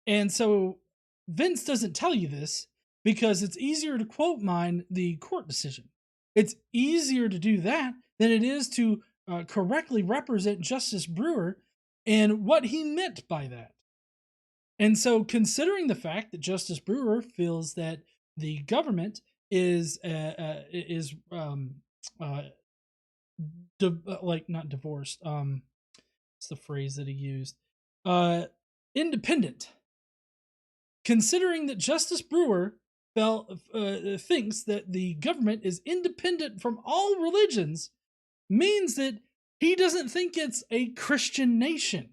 And so Vince doesn't tell you this because it's easier to quote mine the court decision. It's easier to do that than it is to correctly represent Justice Brewer and what he meant by that. And so, considering the fact that Justice Brewer feels that the government is not divorced. What's the phrase that he used? Independent. Considering that Justice Brewer thinks that the government is independent from all religions, means that he doesn't think it's a Christian nation.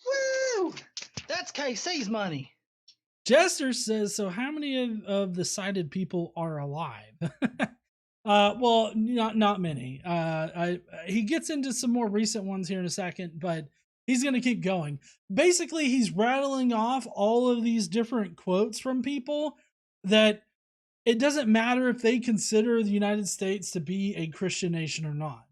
Woo! That's KC's money. Jester says, so how many of the cited people are alive? Well, not many. He gets into some more recent ones here in a second, but he's going to keep going. Basically, he's rattling off all of these different quotes from people that it doesn't matter if they consider the United States to be a Christian nation or not.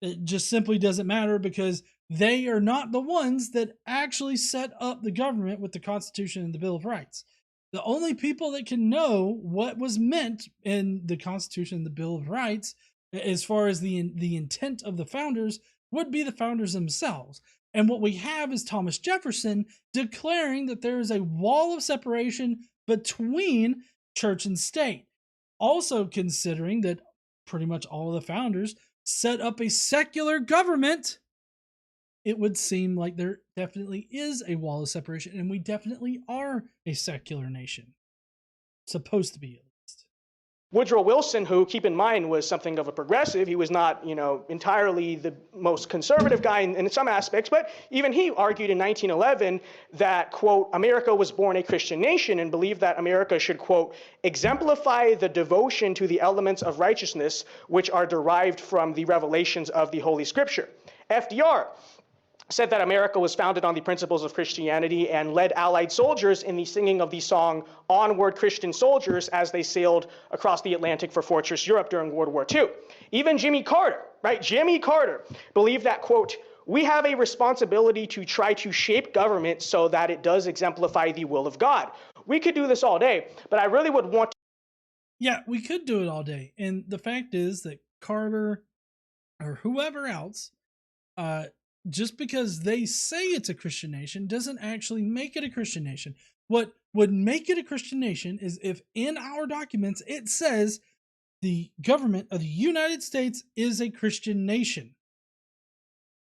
It just simply doesn't matter because they are not the ones that actually set up the government with the Constitution and the Bill of Rights. The only people that can know what was meant in the Constitution and the Bill of Rights, as far as the intent of the founders, would be the founders themselves. And what we have is Thomas Jefferson declaring that there is a wall of separation between church and state. Also considering that pretty much all of the founders set up a secular government, it would seem like there definitely is a wall of separation, and we definitely are a secular nation. Supposed to be, at least. Woodrow Wilson, who, keep in mind, was something of a progressive, he was not, entirely the most conservative guy in some aspects, but even he argued in 1911 that, quote, America was born a Christian nation and believed that America should, quote, exemplify the devotion to the elements of righteousness which are derived from the revelations of the Holy Scripture. FDR said that America was founded on the principles of Christianity and led Allied soldiers in the singing of the song Onward Christian Soldiers as they sailed across the Atlantic for Fortress Europe during World War II. Even Jimmy Carter, right? Jimmy Carter believed that, quote, we have a responsibility to try to shape government so that it does exemplify the will of God. We could do this all day, but I really would want to. Yeah, we could do it all day. And the fact is that Carter or whoever else, just because they say it's a Christian nation doesn't actually make it a Christian nation. What would make it a Christian nation is if in our documents it says the government of the United States is a Christian nation.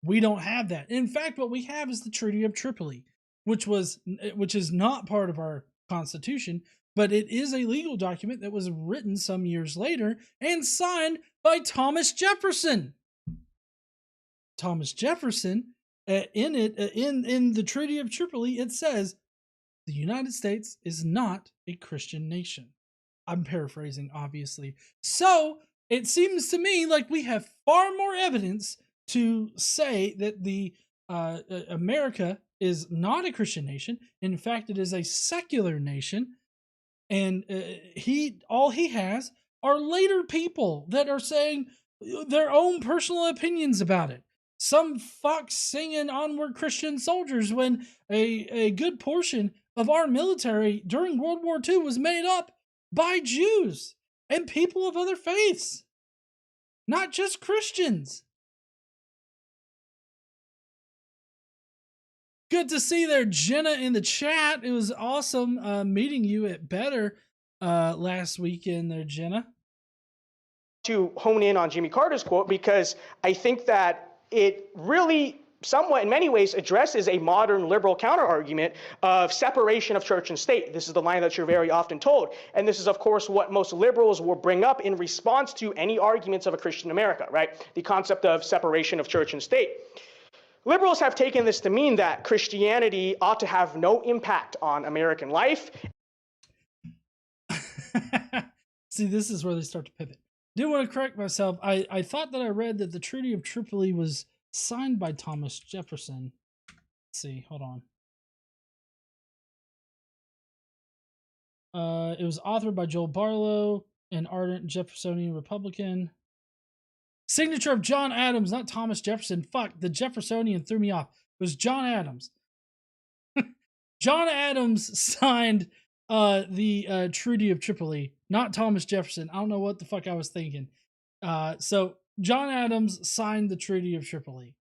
We don't have that. In fact, what we have is the Treaty of Tripoli, which is not part of our Constitution, but it is a legal document that was written some years later and signed by Thomas Jefferson. Thomas Jefferson, in the Treaty of Tripoli, it says the United States is not a Christian nation. I'm paraphrasing, obviously. So it seems to me like we have far more evidence to say that the America is not a Christian nation. In fact, it is a secular nation, and all he has are later people that are saying their own personal opinions about it. Some fucks singing Onward Christian Soldiers when a good portion of our military during World War II was made up by Jews and people of other faiths, not just Christians. Good to see there, Jenna, in the chat. It was awesome meeting you at Better last weekend there, Jenna. To hone in on Jimmy Carter's quote, because I think that it really somewhat in many ways addresses a modern liberal counter-argument of separation of church and state. This is the line that you're very often told. And this is, of course, what most liberals will bring up in response to any arguments of a Christian America, right? The concept of separation of church and state. Liberals have taken this to mean that Christianity ought to have no impact on American life. See, this is where they start to pivot. Do want to correct myself. I thought that I read that the Treaty of Tripoli was signed by Thomas Jefferson. Let's see, hold on. It was authored by Joel Barlow, an ardent Jeffersonian Republican. Signature of John Adams, not Thomas Jefferson. Fuck, the Jeffersonian threw me off. It was John Adams. John Adams signed the Treaty of Tripoli, not Thomas Jefferson. I don't know what the fuck I was thinking. So John Adams signed the Treaty of Tripoli.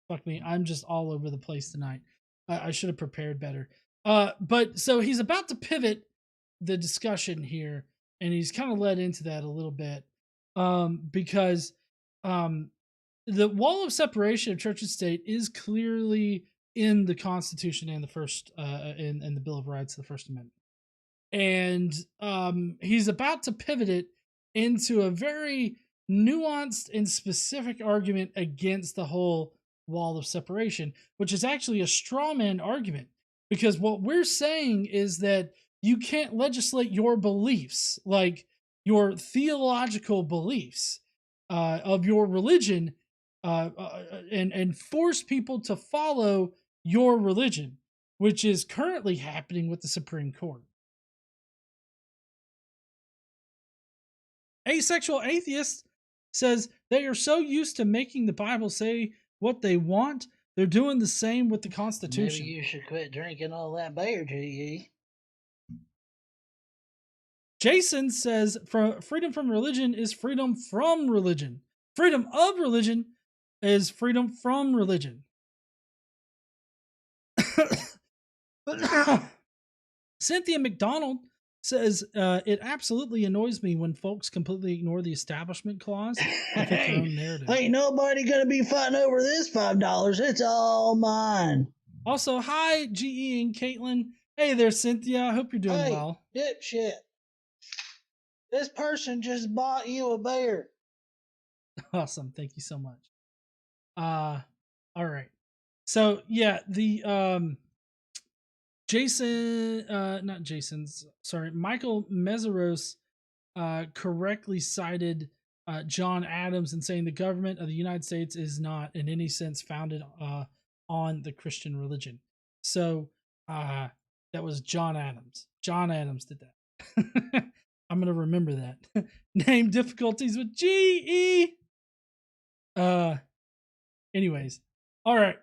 Fuck me, I'm just all over the place tonight. I should have prepared better. But so he's about to pivot the discussion here, and he's kind of led into that a little bit. Because the wall of separation of church and state is clearly in the Constitution and the first in the Bill of Rights, the First Amendment, and he's about to pivot it into a very nuanced and specific argument against the whole wall of separation, which is actually a straw man argument, because what we're saying is that you can't legislate your beliefs, like your theological beliefs of your religion, and force people to follow your religion, which is currently happening with the Supreme Court. Asexual Atheist says they are so used to making the Bible say what they want, they're doing the same with the Constitution. Maybe you should quit drinking all that beer, G.E. Jason says freedom from religion is freedom from religion. Freedom of religion is freedom from religion. Cynthia McDonald says, it absolutely annoys me when folks completely ignore the establishment clause. Ain't nobody going to be fighting over this $5. It's all mine. Also, hi, GE and Caitlin. Hey there, Cynthia. I hope you're doing well. Dipshit. This person just bought you a bear. Awesome. Thank you so much. All right. So yeah, the Michael Meseros correctly cited John Adams and saying the government of the United States is not in any sense founded on the Christian religion. So that was John Adams. John Adams did that. I'm going to remember that. Name difficulties with GE. Anyways. All right.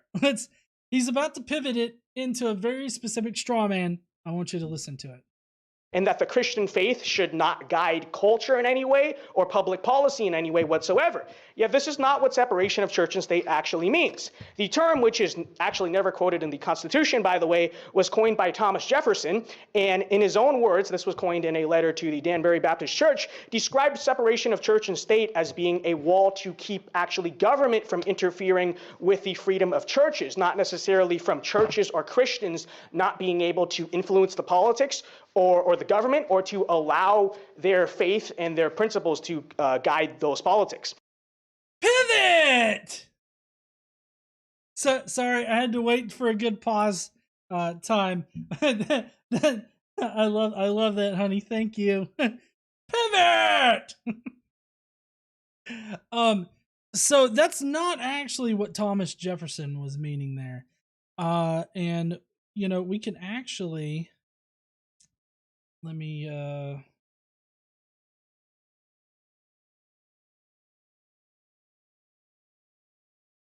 He's about to pivot it into a very specific straw man. I want you to listen to it. And that the Christian faith should not guide culture in any way or public policy in any way whatsoever. Yet this is not what separation of church and state actually means. The term, which is actually never quoted in the Constitution, by the way, was coined by Thomas Jefferson, and in his own words, this was coined in a letter to the Danbury Baptist Church, described separation of church and state as being a wall to keep actually government from interfering with the freedom of churches, not necessarily from churches or Christians not being able to influence the politics or the government, or to allow their faith and their principles to guide those politics. Pivot! So sorry, I had to wait for a good pause time. I love that, honey. Thank you. Pivot! So that's not actually what Thomas Jefferson was meaning there. And you know, we can actually let me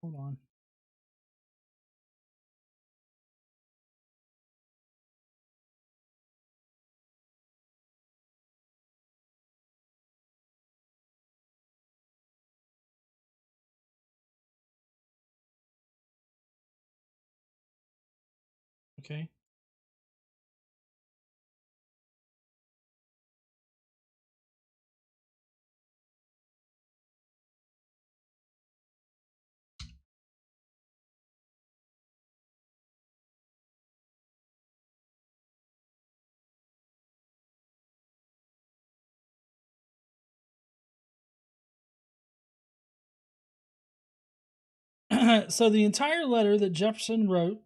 hold on. Okay. So the entire letter that Jefferson wrote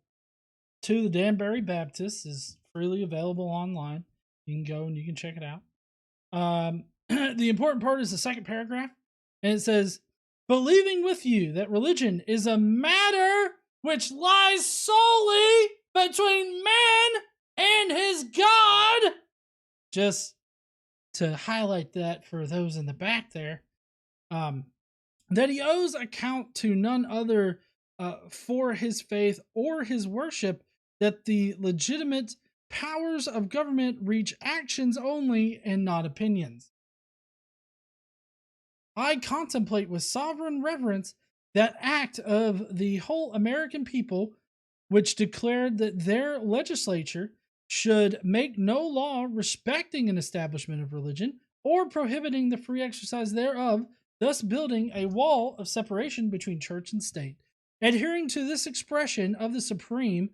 to the Danbury Baptists is freely available online. You can go and you can check it out. The important part is the second paragraph, and it says, "Believing with you that religion is a matter which lies solely between man and his God." Just to highlight that for those in the back there, that he owes account to none other for his faith or his worship, that the legitimate powers of government reach actions only and not opinions. I contemplate with sovereign reverence that act of the whole American people, which declared that their legislature should make no law respecting an establishment of religion or prohibiting the free exercise thereof, thus building a wall of separation between church and state. Adhering to this expression of the supreme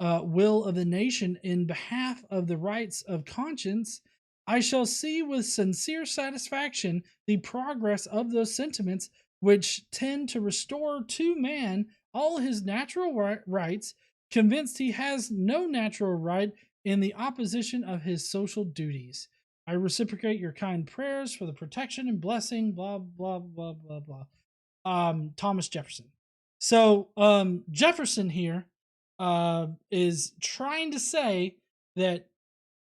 will of the nation in behalf of the rights of conscience, I shall see with sincere satisfaction the progress of those sentiments which tend to restore to man all his natural rights, convinced he has no natural right in the opposition of his social duties. I reciprocate your kind prayers for the protection and blessing, blah, blah, blah, blah, blah. Thomas Jefferson. So, Jefferson here is trying to say that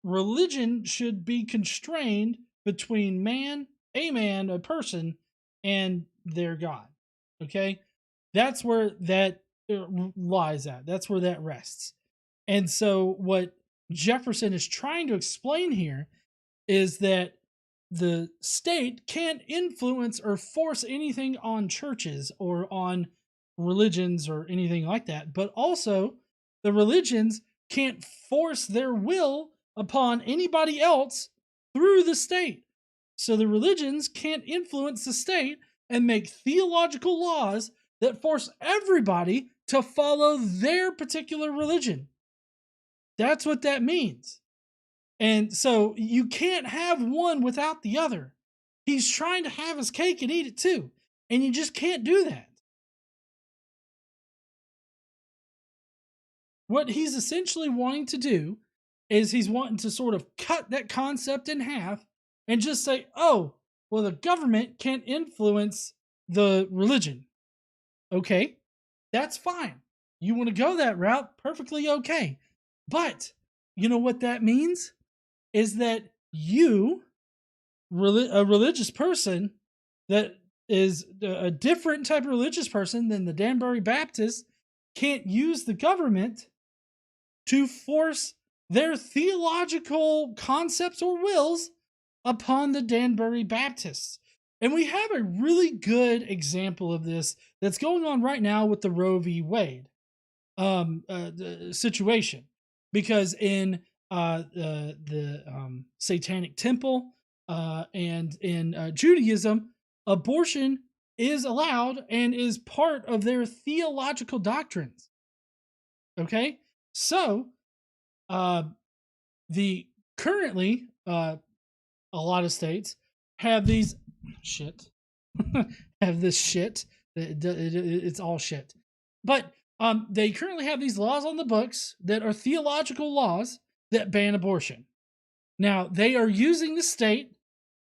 religion should be constrained between a person, and their God. Okay? That's where that lies at. That's where that rests. And so, what Jefferson is trying to explain here is that the state can't influence or force anything on churches or on religions or anything like that, but also the religions can't force their will upon anybody else through the state. So the religions can't influence the state and make theological laws that force everybody to follow their particular religion. That's what that means. And so you can't have one without the other. He's trying to have his cake and eat it too. And you just can't do that. What he's essentially wanting to do is he's wanting to sort of cut that concept in half and just say, oh, well, the government can't influence the religion. Okay, that's fine. You want to go that route, perfectly okay. But you know what that means? Is that you, a religious person that is a different type of religious person than the Danbury Baptists, can't use the government to force their theological concepts or wills upon the Danbury Baptists. And we have a really good example of this that's going on right now with the Roe v. Wade situation. Because in the Satanic Temple and in Judaism, abortion is allowed and is part of their theological doctrines. Okay? So, currently, a lot of states have these have this shit. It's all shit. But they currently have these laws on the books that are theological laws that ban abortion. Now, they are using the state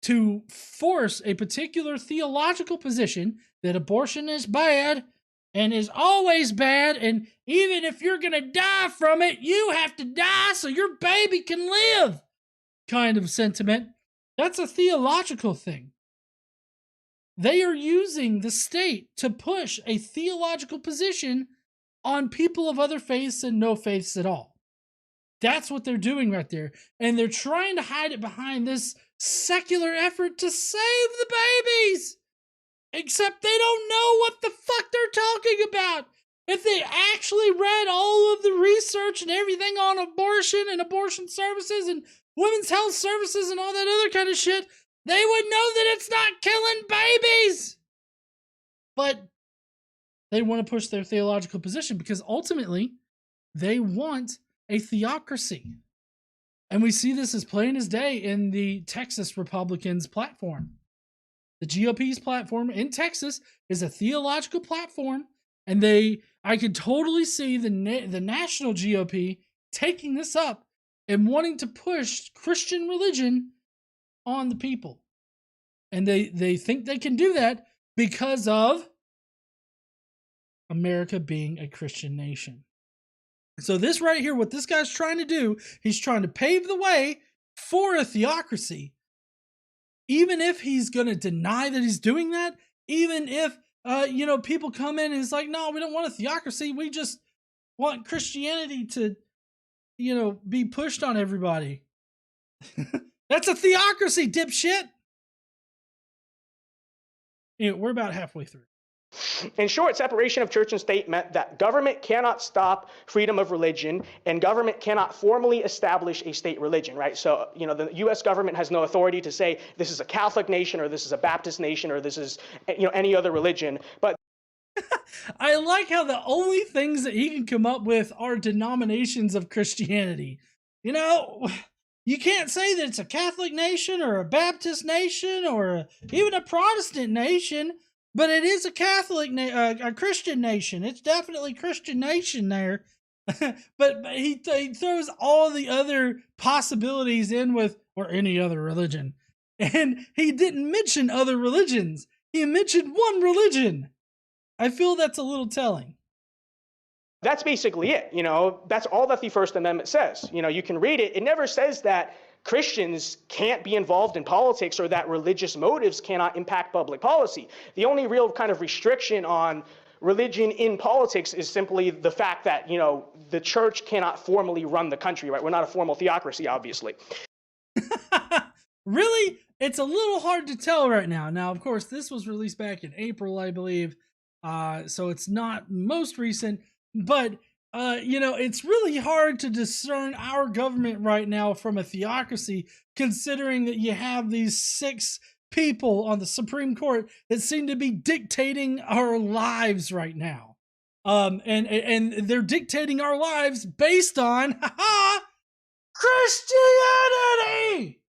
to force a particular theological position that abortion is bad and is always bad, and even if you're going to die from it, you have to die so your baby can live kind of sentiment. That's a theological thing. They are using the state to push a theological position on people of other faiths and no faiths at all. That's what they're doing right there. And they're trying to hide it behind this secular effort to save the babies. Except they don't know what the fuck they're talking about. If they actually read all of the research and everything on abortion and abortion services and women's health services and all that other kind of shit, they would know that it's not killing babies. But they want to push their theological position because ultimately they want a theocracy. And we see this as plain as day in the Texas Republicans' platform. The GOP's platform in Texas is a theological platform, and I could totally see the national GOP taking this up and wanting to push Christian religion on the people. And they think they can do that because of America being a Christian nation. So this right here, what this guy's trying to do, he's trying to pave the way for a theocracy. Even if he's going to deny that he's doing that, even if, people come in and it's like, no, we don't want a theocracy. We just want Christianity to, be pushed on everybody. That's a theocracy, dipshit. We're about halfway through. In short, separation of church and state meant that government cannot stop freedom of religion and government cannot formally establish a state religion, right? So, the U.S. government has no authority to say this is a Catholic nation or this is a Baptist nation or this is, any other religion. But I like how the only things that he can come up with are denominations of Christianity. You can't say that it's a Catholic nation or a Baptist nation or even a Protestant nation. But it is a Catholic, a Christian nation. It's definitely Christian nation there. but he throws all the other possibilities in with, or any other religion. And he didn't mention other religions. He mentioned one religion. I feel that's a little telling. that's basically it. That's all that the First Amendment says. You can read it. It never says that Christians can't be involved in politics or that religious motives cannot impact public policy. The only real kind of restriction on religion in politics is simply the fact that, the church cannot formally run the country, right? We're not a formal theocracy, obviously. Really? It's a little hard to tell right now. Now, of course, this was released back in April, I believe. So it's not most recent, but it's really hard to discern our government right now from a theocracy, considering that you have these 6 people on the Supreme Court that seem to be dictating our lives right now. And they're dictating our lives based on Christianity.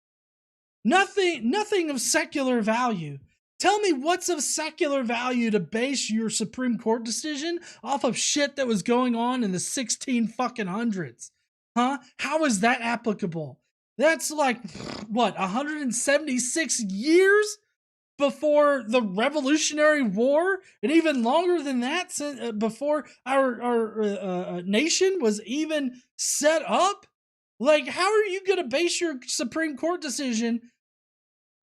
Nothing of secular value. Tell me what's of secular value to base your Supreme Court decision off of shit that was going on in the 1600s? Huh? How is that applicable? That's like, 176 years before the Revolutionary War, and even longer than that, before our nation was even set up. Like, how are you going to base your Supreme Court decision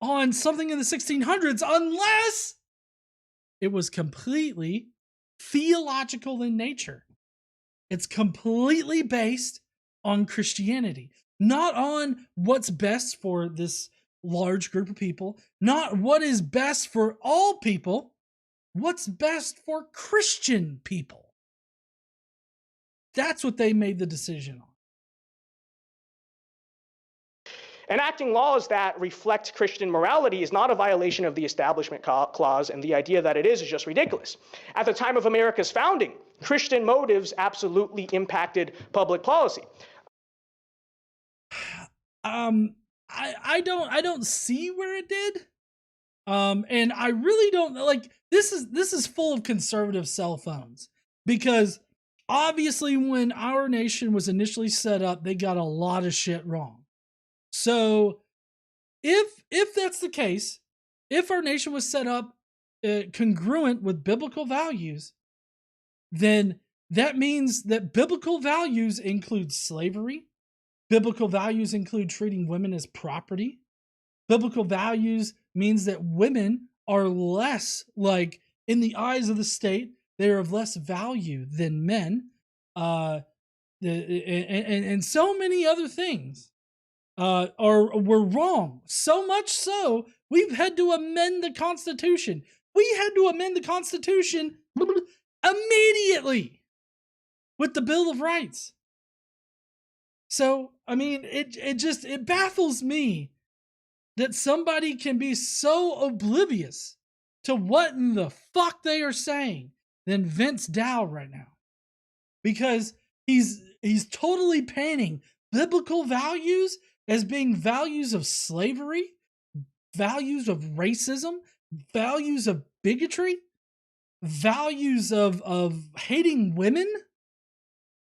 on something in the 1600s unless it was completely theological in nature? It's completely based on Christianity, not on what's best for this large group of people, not what is best for all people, what's best for Christian people. That's what they made the decision on. Enacting laws that reflect Christian morality is not a violation of the Establishment Clause, and the idea that it is just ridiculous. At the time of America's founding, Christian motives absolutely impacted public policy. I don't see where it did. And I really don't like this is full of conservative cell phones, because obviously when our nation was initially set up, they got a lot of shit wrong. So if that's the case, if our nation was set up congruent with biblical values, then that means that biblical values include slavery. Biblical values include treating women as property. Biblical values means that women are less, like, in the eyes of the state, they are of less value than men. And so many other things were wrong. So much so, we've had to amend the Constitution. We had to amend the Constitution immediately with the Bill of Rights. So, I mean, it baffles me that somebody can be so oblivious to what in the fuck they are saying than Vince Dow right now. Because he's totally painting biblical values as being values of slavery, values of racism, values of bigotry, values of hating women.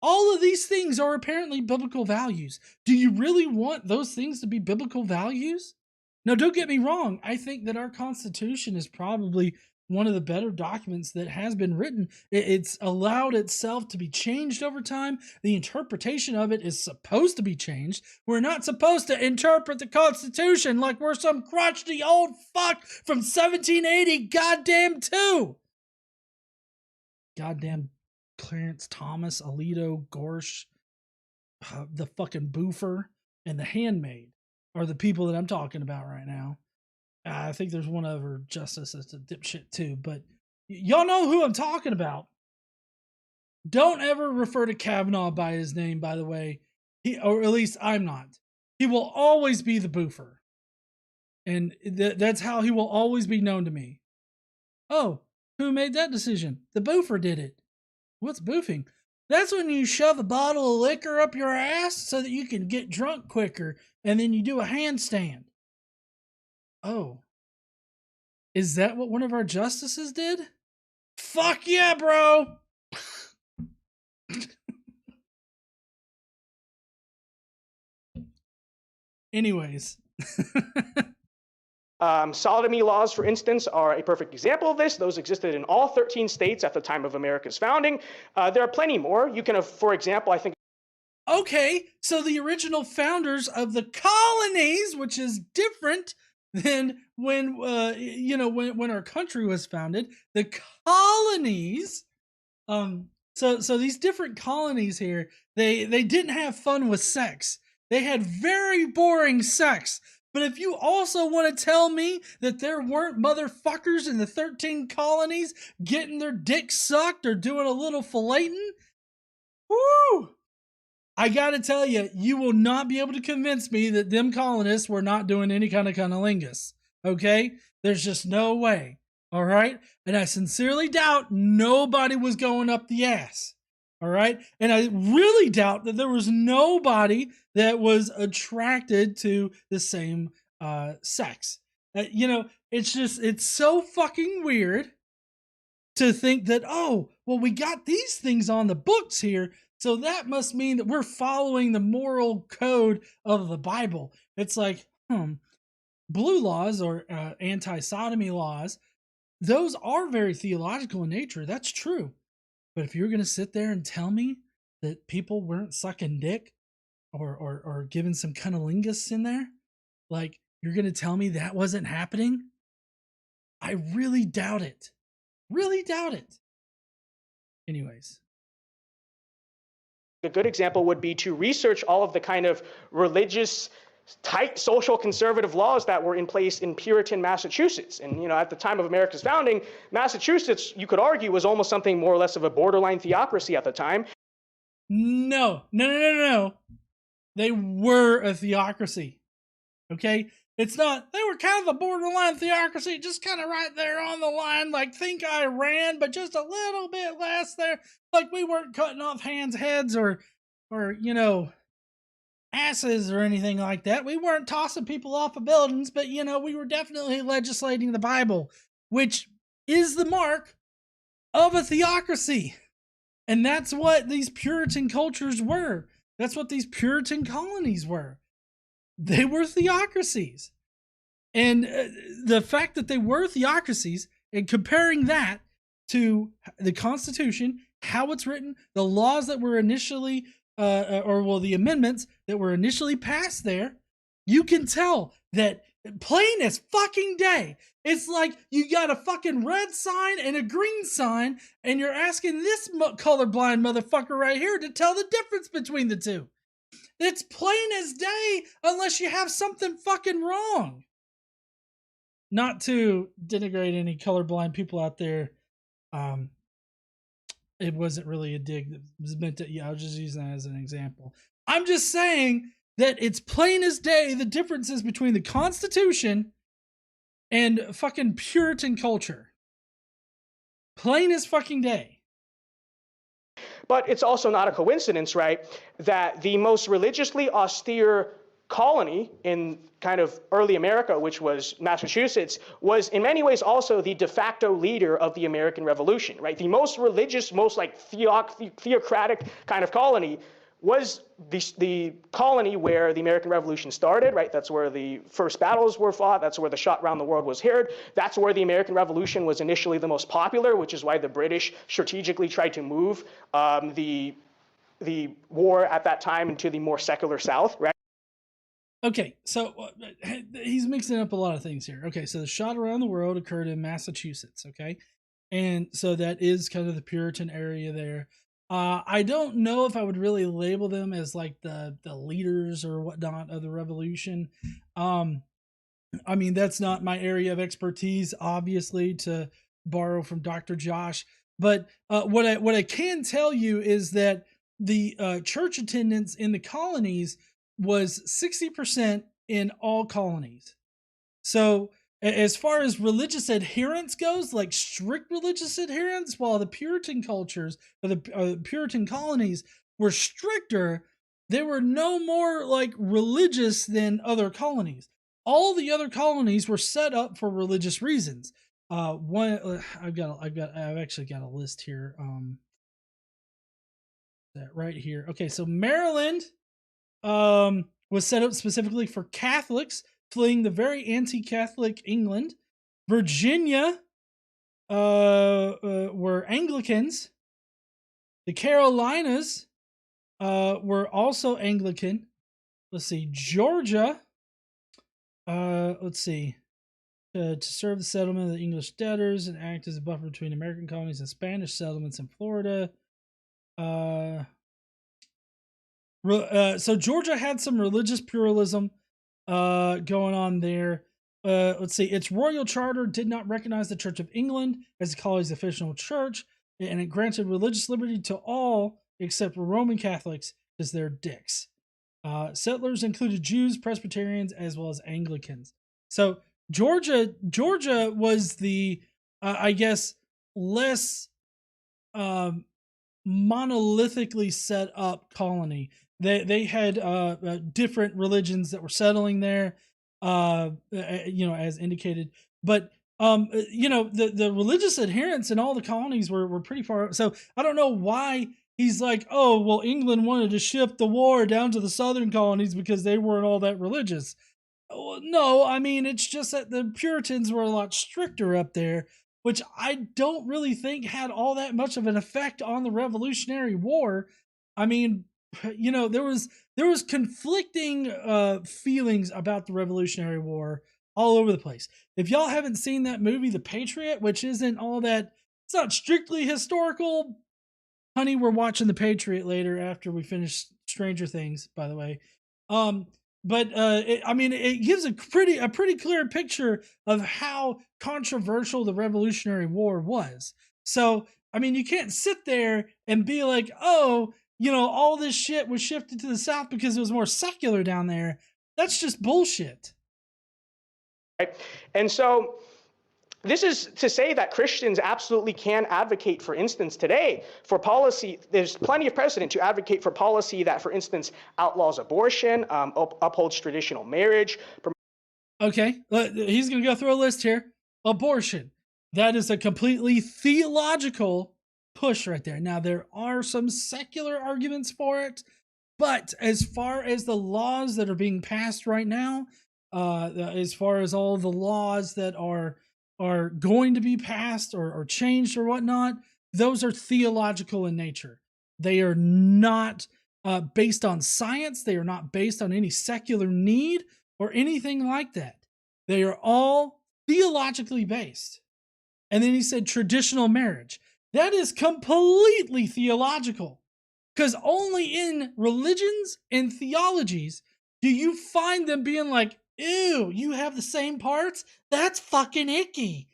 All of these things are apparently biblical values. Do you really want those things to be biblical values? Now, don't get me wrong. I think that our Constitution is probably one of the better documents that has been written. It's allowed itself to be changed over time. The interpretation of it is supposed to be changed. We're not supposed to interpret the Constitution like we're some crotchety old fuck from 1780 goddamn 2. Goddamn Clarence Thomas, Alito, Gorsh, the fucking Boofer, and the Handmaid are the people that I'm talking about right now. I think there's one other justice that's a dipshit too, but y'all know who I'm talking about. Don't ever refer to Kavanaugh by his name, by the way. Or at least I'm not. He will always be the Boofer. And that's how he will always be known to me. Oh, who made that decision? The Boofer did it. What's boofing? That's when you shove a bottle of liquor up your ass so that you can get drunk quicker, and then you do a handstand. Oh. Is that what one of our justices did? Fuck yeah, bro! Anyways. Sodomy laws, for instance, are a perfect example of this. Those existed in all 13 states at the time of America's founding. There are plenty more. You can, for example, I think... Okay, so the original founders of the colonies, which is different than when, when our country was founded, the colonies, so these different colonies here, they didn't have fun with sex. They had very boring sex. But if you also want to tell me that there weren't motherfuckers in the 13 colonies getting their dicks sucked or doing a little filleting, woo! I gotta tell you, you will not be able to convince me that them colonists were not doing any kind of cunnilingus. Okay? There's just no way. All right? And I sincerely doubt nobody was going up the ass. All right? And I really doubt that there was nobody that was attracted to the same sex. It's so fucking weird to think that, oh, well, we got these things on the books here, so that must mean that we're following the moral code of the Bible. It's like, blue laws or anti-sodomy laws, those are very theological in nature. That's true. But if you're going to sit there and tell me that people weren't sucking dick or giving some cunnilingus in there, like, you're going to tell me that wasn't happening? I really doubt it. Really doubt it. Anyways. A good example would be to research all of the kind of religious, tight social conservative laws that were in place in Puritan Massachusetts. And, at the time of America's founding, Massachusetts, you could argue, was almost something more or less of a borderline theocracy at the time. No. They were a theocracy. Okay? It's not, they were kind of a borderline theocracy, just kind of right there on the line, like think Iran, but just a little bit less there. Like we weren't cutting off hands, heads, or asses or anything like that. We weren't tossing people off of buildings, but we were definitely legislating the Bible, which is the mark of a theocracy. And that's what these Puritan cultures were. That's what these Puritan colonies were. They were theocracies. And the fact that they were theocracies, and comparing that to the Constitution, how it's written, the laws that were initially, the amendments that were initially passed there, you can tell that plain as fucking day. It's like you got a fucking red sign and a green sign, and you're asking this colorblind motherfucker right here to tell the difference between the two. It's plain as day unless you have something fucking wrong. Not to denigrate any colorblind people out there. It wasn't really a dig that was meant to, I was just using that as an example. I'm just saying that it's plain as day the differences between the Constitution and fucking Puritan culture. Plain as fucking day. But it's also not a coincidence, right, that the most religiously austere colony in kind of early America, which was Massachusetts, was in many ways also the de facto leader of the American Revolution, right? The most religious, most like theocratic kind of colony was the colony where the American Revolution started, right? That's where the first battles were fought. That's where the shot around the world was heard. That's where the American Revolution was initially the most popular, which is why the British strategically tried to move the war at that time into the more secular South, right? Okay, so he's mixing up a lot of things here. Okay, so the shot around the world occurred in Massachusetts, okay? And so that is kind of the Puritan area there. I don't know if I would really label them as like the leaders or whatnot of the revolution. I mean, that's not my area of expertise, obviously, to borrow from Dr. Josh. But what I can tell you is that the church attendance in the colonies was 60% in all colonies. So as far as religious adherence goes, like strict religious adherence, while the Puritan cultures or the Puritan colonies were stricter, they were no more like religious than other colonies. All the other colonies were set up for religious reasons. I've actually got a list here. That right here. Okay, so Maryland was set up specifically for Catholics fleeing the very anti-Catholic England. Virginia were Anglicans. The Carolinas were also Anglican. Let's see, Georgia. To serve the settlement of the English debtors and act as a buffer between American colonies and Spanish settlements in Florida. So Georgia had some religious pluralism going on there. Let's see, its royal charter did not recognize the Church of England as the colony's official church, and it granted religious liberty to all except Roman Catholics as their dicks. Settlers included Jews, Presbyterians, as well as Anglicans. So Georgia was the, I guess, less monolithically set up colony. They had different religions that were settling there, as indicated. But the religious adherence in all the colonies were pretty far. So I don't know why he's like, oh, well, England wanted to shift the war down to the southern colonies because they weren't all that religious. Well, no, I mean, it's just that the Puritans were a lot stricter up there, which I don't really think had all that much of an effect on the Revolutionary War. I mean, there was conflicting feelings about the Revolutionary War all over the place. If y'all haven't seen that movie, The Patriot, which isn't all that, it's not strictly historical. Honey, we're watching The Patriot later after we finish Stranger Things, by the way. Um, it gives a pretty clear picture of how controversial the Revolutionary War was. So, I mean, you can't sit there and be like, oh, all this shit was shifted to the South because it was more secular down there. That's just bullshit. Right? And so this is to say that Christians absolutely can advocate, for instance, today for policy. There's plenty of precedent to advocate for policy that, for instance, outlaws abortion, upholds traditional marriage. Okay, he's going to go through a list here. Abortion. That is a completely theological push right there. Now, there are some secular arguments for it, but as far as the laws that are being passed right now, as far as all the laws that are going to be passed or changed or whatnot, those are theological in nature. They are not based on science. They are not based on any secular need or anything like that. They are all theologically based. And then he said traditional marriage. That is completely theological, because only in religions and theologies do you find them being like, ew, you have the same parts? That's fucking icky.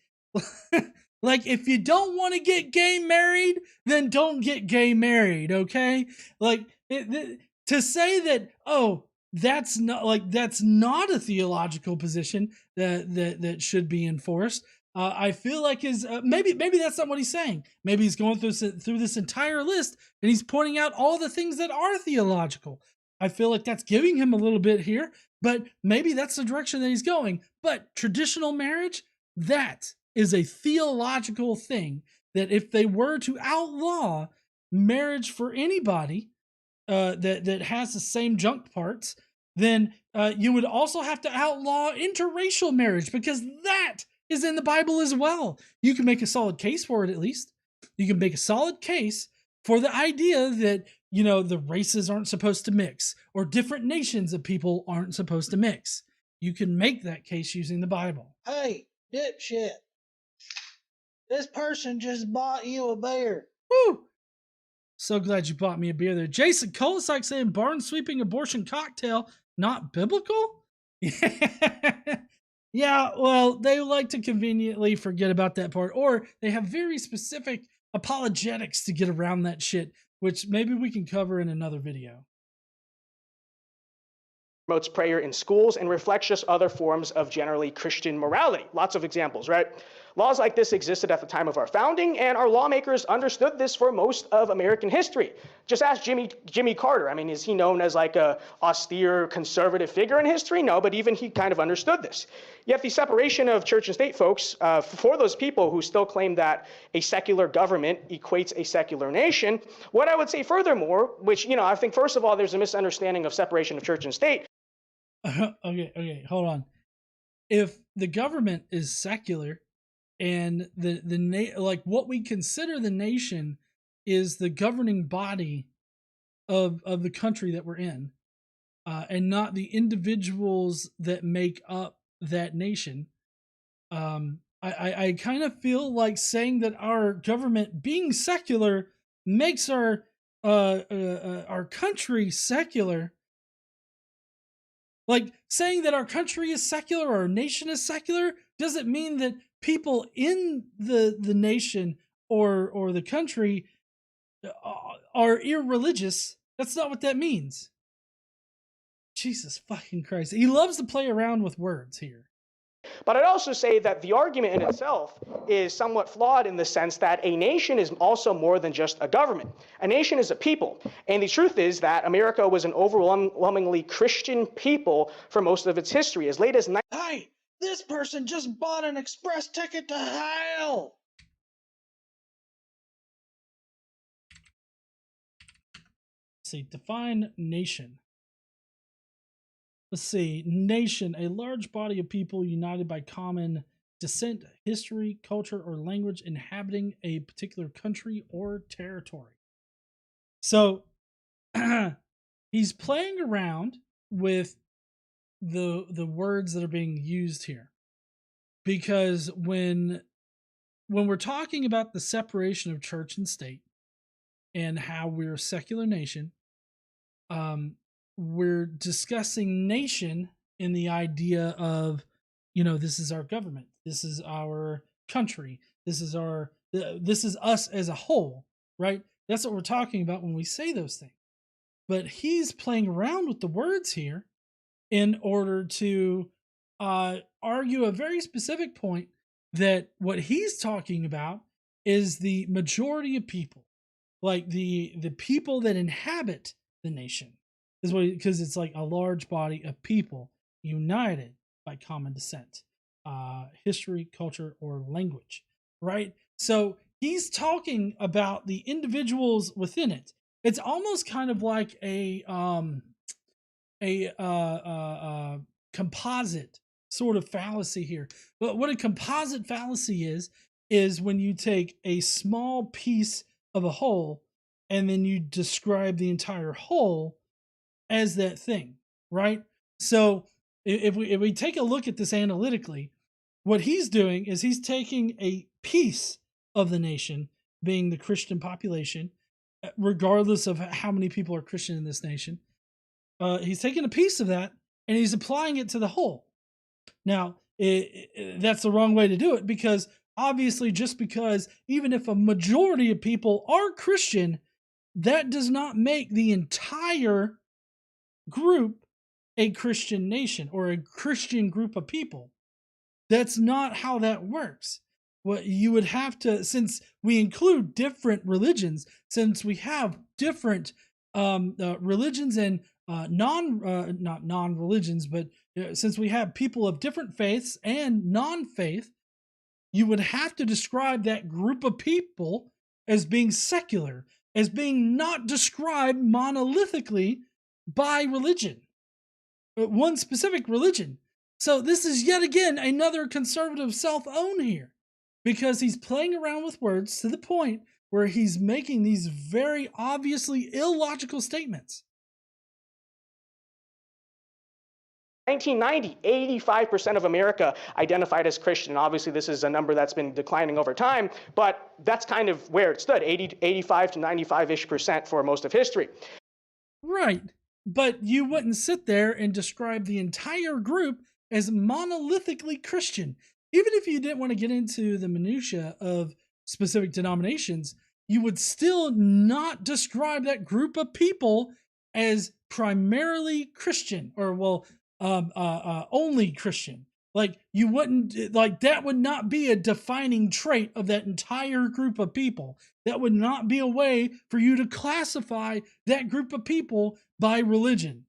Like, if you don't want to get gay married, then don't get gay married, okay? Like, to say that, oh, that's not a theological position that should be enforced. I feel like maybe that's not what he's saying. Maybe he's going through this entire list and he's pointing out all the things that are theological. I feel like that's giving him a little bit here, but maybe that's the direction that he's going. But traditional marriage, that is a theological thing that if they were to outlaw marriage for anybody that has the same junk parts, then you would also have to outlaw interracial marriage, because that is in the Bible as well. You can make a solid case for it, at least. You can make a solid case for the idea that, the races aren't supposed to mix, or different nations of people aren't supposed to mix. You can make that case using the Bible. Hey, dipshit. This person just bought you a beer. Woo! So glad you bought me a beer there. Jason Kolisak saying barn sweeping abortion cocktail, not biblical? Yeah, well, they like to conveniently forget about that part, or they have very specific apologetics to get around that shit, which maybe we can cover in another video. Promotes prayer in schools and reflects just other forms of generally Christian morality. Lots of examples, right? Laws like this existed at the time of our founding, and our lawmakers understood this for most of American history. Just ask Jimmy Carter. I mean, is he known as like a austere conservative figure in history? No, but even he kind of understood this. Yet the separation of church and state, folks, for those people who still claim that a secular government equates a secular nation, what I would say furthermore, which, I think first of all, there's a misunderstanding of separation of church and state. Okay, hold on. If the government is secular and like what we consider the nation is the governing body of the country that we're in, and not the individuals that make up that nation, I kind of feel like saying that our government being secular makes our country secular. Like, saying that our country is secular or our nation is secular doesn't mean that people in the nation or the country are irreligious. That's not what that means. Jesus fucking Christ. He loves to play around with words here. But I'd also say that the argument in itself is somewhat flawed in the sense that a nation is also more than just a government. A nation is a people. And the truth is that America was an overwhelmingly Christian people for most of its history. As late as... Hey, this person just bought an express ticket to hell! See, define nation. let's see, nation, a large body of people united by common descent, history, culture, or language inhabiting a particular country or territory. So he's playing around with the words that are being used here, because when we're talking about the separation of church and state and how we're a secular nation, we're discussing nation in the idea of, this is our government, this is our country, this is us as a whole, right? That's what we're talking about when we say those things. But he's playing around with the words here in order to argue a very specific point, that what he's talking about is the majority of people, like the people that inhabit the nation, is what, because it's like a large body of people united by common descent, history, culture, or language, right? So he's talking about the individuals within it. It's almost kind of like a composite sort of fallacy here. But what a composite fallacy is when you take a small piece of a whole and then you describe the entire whole as that thing, right? So if we take a look at this analytically, what he's doing is he's taking a piece of the nation, being the Christian population, regardless of how many people are Christian in this nation. He's taking a piece of that and he's applying it to the whole. Now, that's the wrong way to do it, because obviously, just because even if a majority of people are Christian, that does not make the entire group a Christian nation or a Christian group of people. That's not how that works. What you would have to, since we include different religions, since we have different religions and not non-religions, but since we have people of different faiths and non-faith, you would have to describe that group of people as being secular, as being not described monolithically by religion, one specific religion. So this is yet again another conservative self-own here, because he's playing around with words to the point where he's making these very obviously illogical statements. 1990, 85% of America identified as Christian. Obviously, this is a number that's been declining over time, but that's kind of where it stood, 85 to 95-ish% for most of history. Right, but you wouldn't sit there and describe the entire group as monolithically Christian. Even if you didn't want to get into the minutia of specific denominations, you would still not describe that group of people as primarily Christian, or only Christian. Like, you wouldn't, like, that would not be a defining trait of that entire group of people. That would not be a way for you to classify that group of people by religion,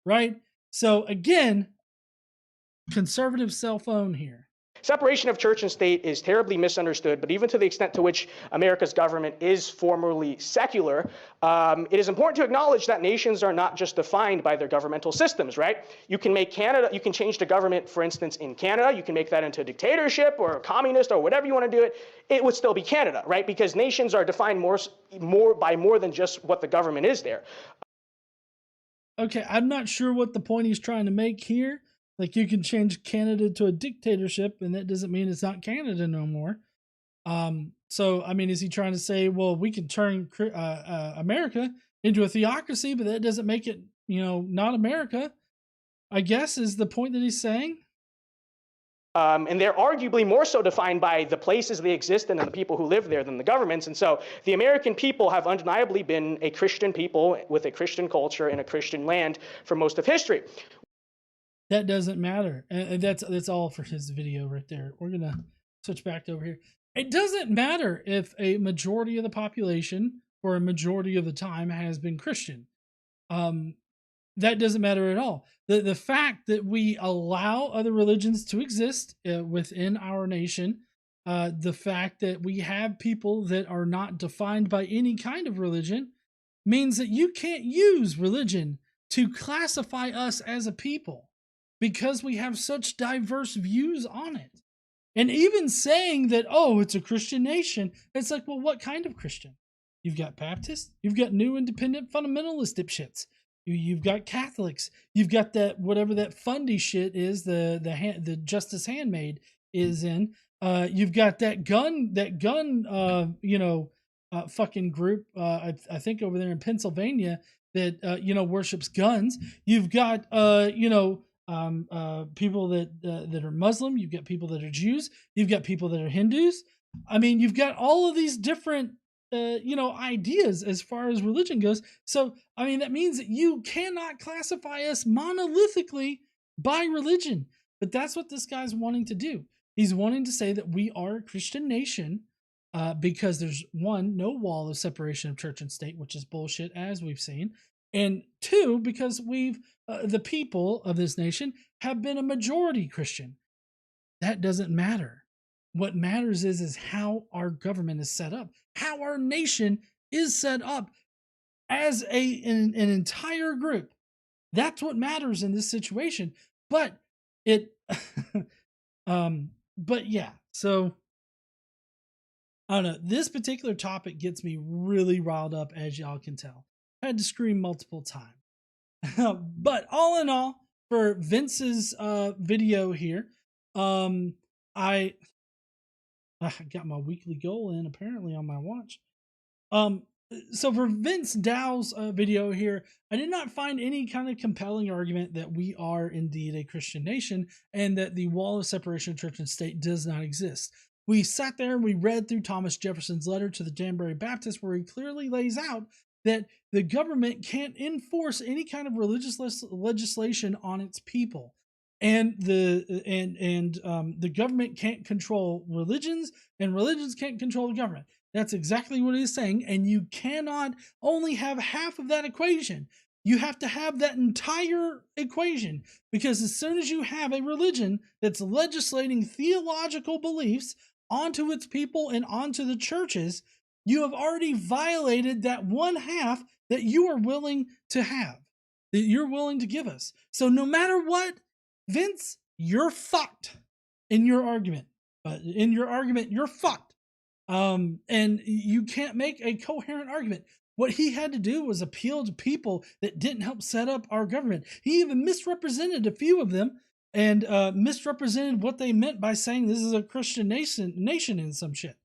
right? So again, conservative self-own here. Separation of church and state is terribly misunderstood, but even to the extent to which America's government is formally secular, it is important to acknowledge that nations are not just defined by their governmental systems, right? You can make Canada, you can change the government, for instance, in Canada, you can make that into a dictatorship or a communist or whatever you want to do it, it would still be Canada, right? Because nations are defined by more than just what the government is there. Okay, I'm not sure what the point he's trying to make here. Like, you can change Canada to a dictatorship, and that doesn't mean it's not Canada no more. So, I mean, is he trying to say, well, we can turn America into a theocracy, but that doesn't make it, not America, I guess, is the point that he's saying? And they're arguably more so defined by the places they exist in and the people who live there than the governments. And so the American people have undeniably been a Christian people with a Christian culture in a Christian land for most of history. That doesn't matter. And that's all for his video right there. We're going to switch back to over here. It doesn't matter if a majority of the population for a majority of the time has been Christian. That doesn't matter at all. The fact that we allow other religions to exist within our nation, the fact that we have people that are not defined by any kind of religion, means that you can't use religion to classify us as a people because we have such diverse views on it. And even saying that, oh, it's a Christian nation, it's like, well, what kind of Christian? You've got Baptists, you've got new independent fundamentalist dipshits, you've got Catholics, you've got that whatever that fundy shit is, the Justice Handmaid is in. You've got that gun, fucking group. I think over there in Pennsylvania that worships guns. You've got people that are Muslim. You've got people that are Jews. You've got people that are Hindus. I mean, you've got all of these different ideas as far as religion goes. So, I mean, that means that you cannot classify us monolithically by religion. But that's what this guy's wanting to do. He's wanting to say that we are a Christian nation because there's one, no wall of separation of church and state, which is bullshit, as we've seen. And two, because the people of this nation have been a majority Christian. That doesn't matter. What matters is how our government is set up, how our nation is set up as an entire group. That's what matters in this situation. But yeah, so I don't know. This particular topic gets me really riled up, as y'all can tell. I had to scream multiple times. But all in all, for Vince's video here, I got my weekly goal in apparently on my watch. So for Vince Dow's video here, I did not find any kind of compelling argument that we are indeed a Christian nation and that the wall of separation of church and state does not exist. We sat there and we read through Thomas Jefferson's letter to the Danbury Baptists, where he clearly lays out that the government can't enforce any kind of religious legislation on its people. And the government can't control religions, and religions can't control the government. That's exactly what he's saying. And you cannot only have half of that equation. You have to have that entire equation, because as soon as you have a religion that's legislating theological beliefs onto its people and onto the churches, you have already violated that one half that you are willing to have, that you're willing to give us. So no matter what, Vince, you're fucked in your argument. You're fucked. And you can't make a coherent argument. What he had to do was appeal to people that didn't help set up our government. He even misrepresented a few of them and misrepresented what they meant by saying this is a Christian nation in some shit.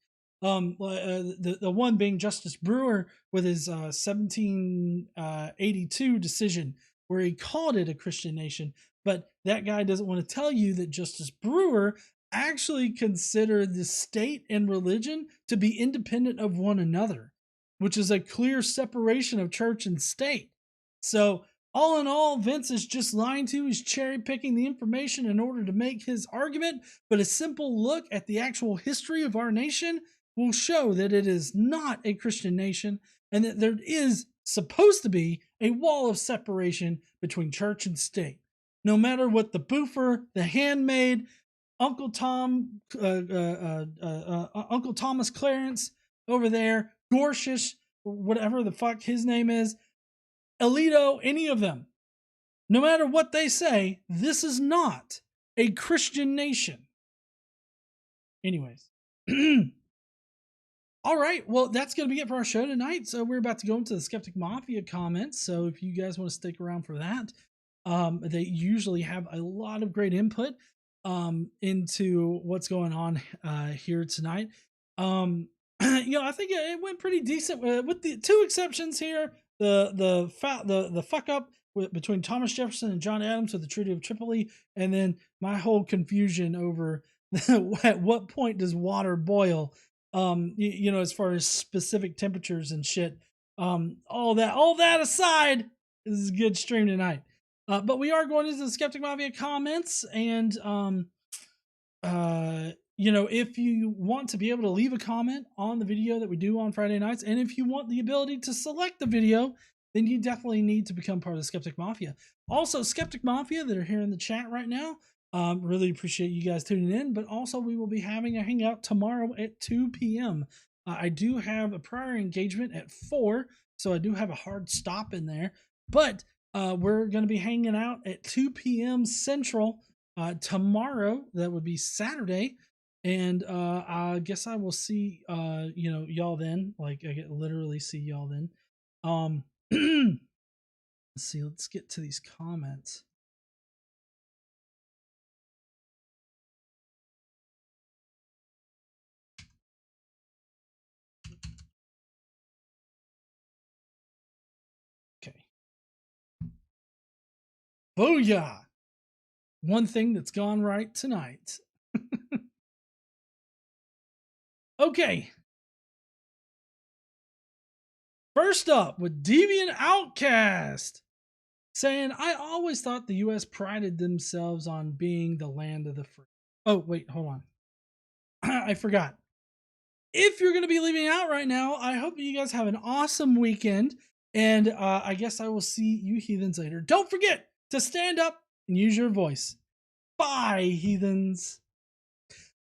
The one being Justice Brewer with his 1782 decision, where he called it a Christian nation. But that guy doesn't want to tell you that Justice Brewer actually considered the state and religion to be independent of one another, which is a clear separation of church and state. So all in all, Vince is just lying to you. He's cherry picking the information in order to make his argument. But a simple look at the actual history of our nation will show that it is not a Christian nation, and that there is supposed to be a wall of separation between church and state. No matter what the boofer, the handmaid, Uncle Thomas Clarence over there, Gorshish, whatever the fuck his name is, Alito, any of them, no matter what they say, this is not a Christian nation. Anyways. All right, well, that's going to be it for our show tonight. So we're about to go into the Skeptic Mafia comments. So if you guys want to stick around for that, they usually have a lot of great input into what's going on here tonight. I think it went pretty decent with the two exceptions here. The fuck up between Thomas Jefferson and John Adams with the Treaty of Tripoli, and then my whole confusion over at what point does water boil. As far as specific temperatures and shit. All that aside, this is a good stream tonight. But we are going into the Skeptic Mafia comments, and if you want to be able to leave a comment on the video that we do on Friday nights, and if you want the ability to select the video, then you definitely need to become part of the Skeptic Mafia. Also, Skeptic Mafia that are here in the chat right now, really appreciate you guys tuning in, but also we will be having a hangout tomorrow at 2 p.m. I do have a prior engagement at 4, so I do have a hard stop in there, but we're going to be hanging out at 2 p.m. Central tomorrow. That would be Saturday. And I guess I will see, y'all then. Like, I get literally see y'all then. Let's see. Let's get to these comments. Okay. Booyah! One thing that's gone right tonight. Okay. First up with Deviant Outcast saying, I always thought the U.S. prided themselves on being the land of the free. Oh, wait, hold on. I forgot. If you're going to be leaving out right now, I hope you guys have an awesome weekend. And I guess I will see you heathens later. Don't forget to stand up and use your voice. Bye, heathens.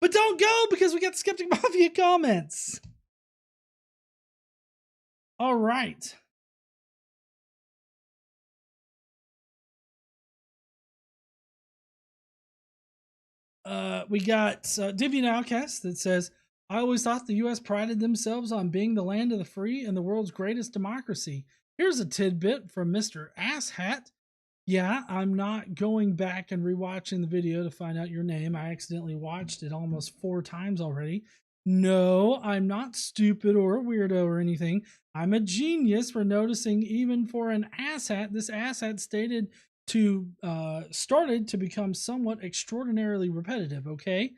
But don't go because we got the Skeptic Mafia comments. All right. We got Deviant Outcast that says, I always thought the U.S. prided themselves on being the land of the free and the world's greatest democracy. Here's a tidbit from Mr. Asshat. Yeah, I'm not going back and rewatching the video to find out your name. I accidentally watched it almost 4 times already. No, I'm not stupid or a weirdo or anything. I'm a genius for noticing even for an asshat. This asshat started to become somewhat extraordinarily repetitive, okay?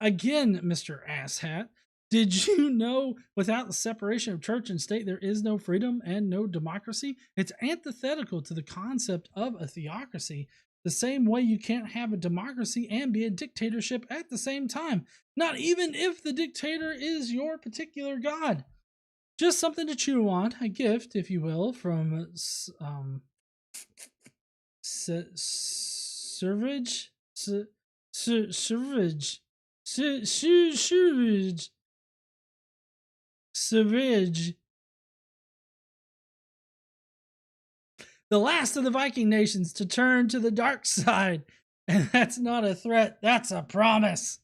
Again, Mr. Asshat, did you know without the separation of church and state, there is no freedom and no democracy? It's antithetical to the concept of a theocracy. The same way you can't have a democracy and be a dictatorship at the same time, not even if the dictator is your particular god. Just something to chew on, a gift, if you will, from Servage. The last of the Viking nations to turn to the dark side. And that's not a threat, that's a promise.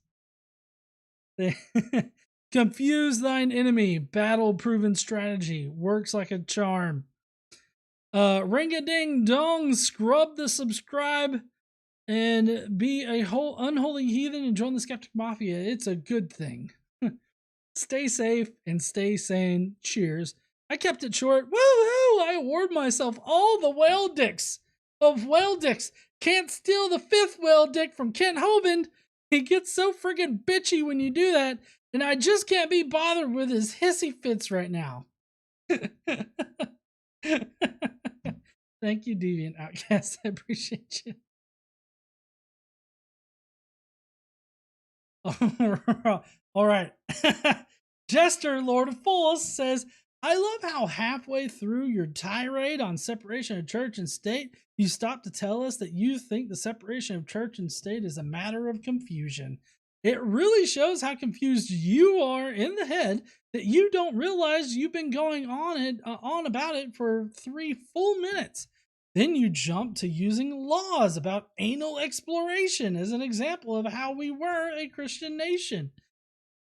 Confuse thine enemy, battle-proven strategy, works like a charm. Ring-a-ding-dong, scrub the subscribe and be a whole unholy heathen and join the Skeptic Mafia. It's a good thing. Stay safe and stay sane. Cheers. I kept it short. Woohoo! I award myself all the whale dicks of whale dicks. Can't steal the 5th whale dick from Kent Hovind. He gets so friggin' bitchy when you do that, and I just can't be bothered with his hissy fits right now. Thank you, Deviant Outcast. I appreciate you. All right. Jester, Lord of Fools, says, I love how halfway through your tirade on separation of church and state, you stop to tell us that you think the separation of church and state is a matter of confusion. It really shows how confused you are in the head that you don't realize you've been going on about it for 3 full minutes. Then you jump to using laws about anal exploration as an example of how we were a Christian nation.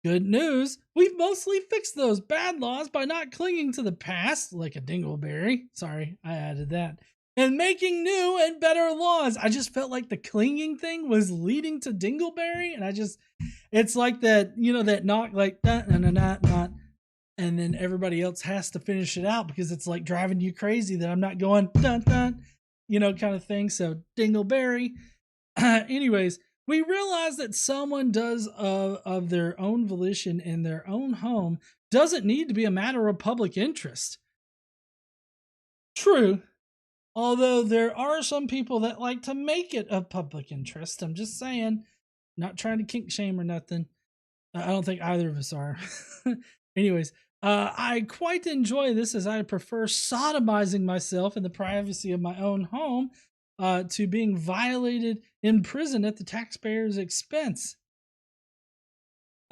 Good news, we've mostly fixed those bad laws by not clinging to the past like a dingleberry. Sorry, I added that. And making new and better laws. I just felt like the clinging thing was leading to dingleberry, and it's like that, that knock, like that, not, and then everybody else has to finish it out because it's like driving you crazy that I'm not going dun dun, kind of thing. So dingleberry. Anyways, we realize that someone does of their own volition in their own home doesn't need to be a matter of public interest. True. Although there are some people that like to make it of public interest. I'm just saying, not trying to kink shame or nothing. I don't think either of us are. Anyways, I quite enjoy this as I prefer sodomizing myself in the privacy of my own home to being violated in prison at the taxpayer's expense.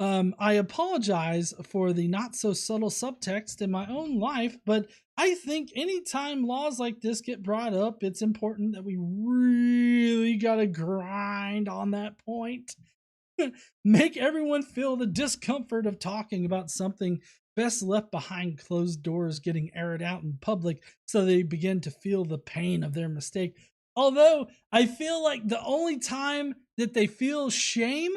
I apologize for the not so subtle subtext in my own life, but I think anytime laws like this get brought up, it's important that we really gotta grind on that point. Make everyone feel the discomfort of talking about something best left behind closed doors getting aired out in public so they begin to feel the pain of their mistake. Although I feel like the only time that they feel shame,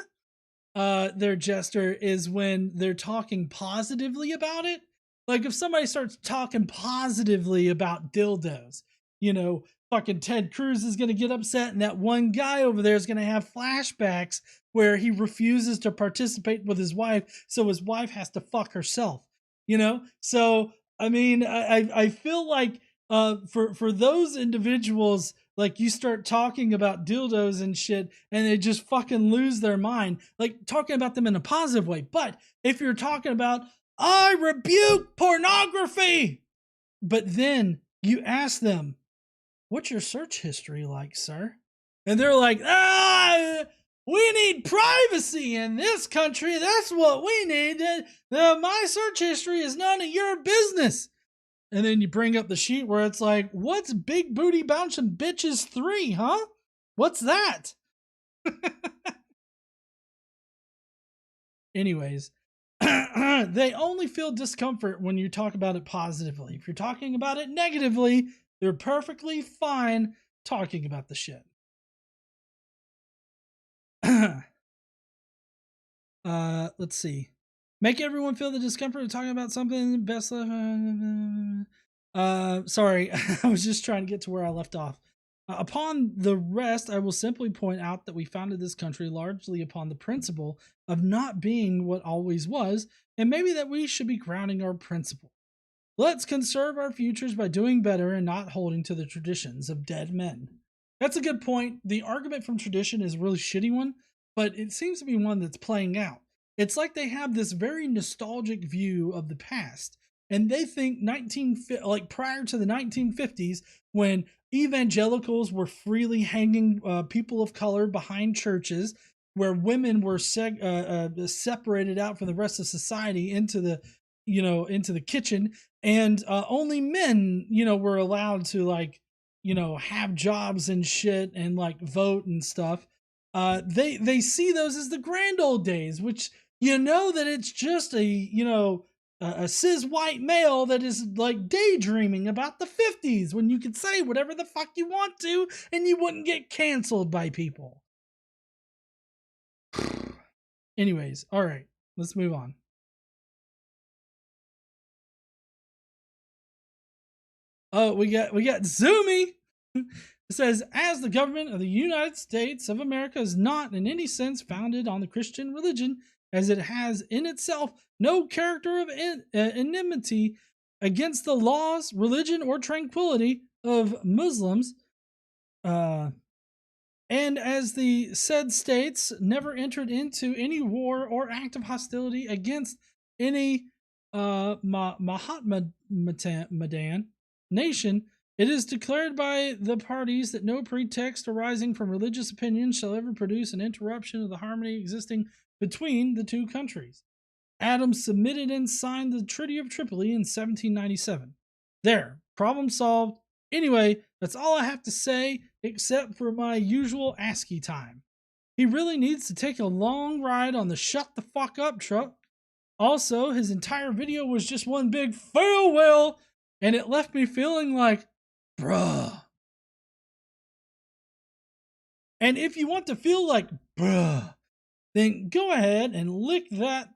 their jester, is when they're talking positively about it. Like if somebody starts talking positively about dildos, you know, fucking Ted Cruz is going to get upset, and that one guy over there is going to have flashbacks where he refuses to participate with his wife, so his wife has to fuck herself, you know? So, I mean, I feel like for those individuals, like you start talking about dildos and shit and they just fucking lose their mind, like talking about them in a positive way. But if you're talking about, I rebuke pornography, but then you ask them, what's your search history like, sir? And they're like, we need privacy in this country. That's what we need. My search history is none of your business. And then you bring up the sheet where it's like, what's Big Booty Bouncing Bitches 3, huh? What's that? Anyways, they only feel discomfort when you talk about it positively. If you're talking about it negatively, they're perfectly fine talking about the shit. Let's see. Make everyone feel the discomfort of talking about something best. Sorry, I was just trying to get to where I left off. Upon the rest, I will simply point out that we founded this country largely upon the principle of not being what always was, and maybe that we should be grounding our principle. Let's conserve our futures by doing better and not holding to the traditions of dead men. That's a good point. The argument from tradition is a really shitty one, but it seems to be one that's playing out. It's like they have this very nostalgic view of the past, and they think prior to the 1950s, when evangelicals were freely hanging people of color behind churches, where women were separated out from the rest of society into the kitchen, and only men, were allowed to have jobs and shit and vote and stuff. They see those as the grand old days, which that it's just a cis white male that is daydreaming about the 50s when you could say whatever the fuck you want to and you wouldn't get canceled by people. Anyways, all right, let's move on. Oh, we got Zoomy. It says, as the government of the United States of America is not in any sense founded on the Christian religion, as it has in itself no character of enmity against the laws, religion, or tranquility of Muslims, and as the said states never entered into any war or act of hostility against any Mahatmadan nation, it is declared by the parties that no pretext arising from religious opinion shall ever produce an interruption of the harmony existing between the two countries. Adams submitted and signed the Treaty of Tripoli in 1797. There, problem solved. Anyway, that's all I have to say, except for my usual ASCII time. He really needs to take a long ride on the shut the fuck up truck. Also, his entire video was just one big farewell, and it left me feeling like, bruh. And if you want to feel like, bruh, then go ahead and like that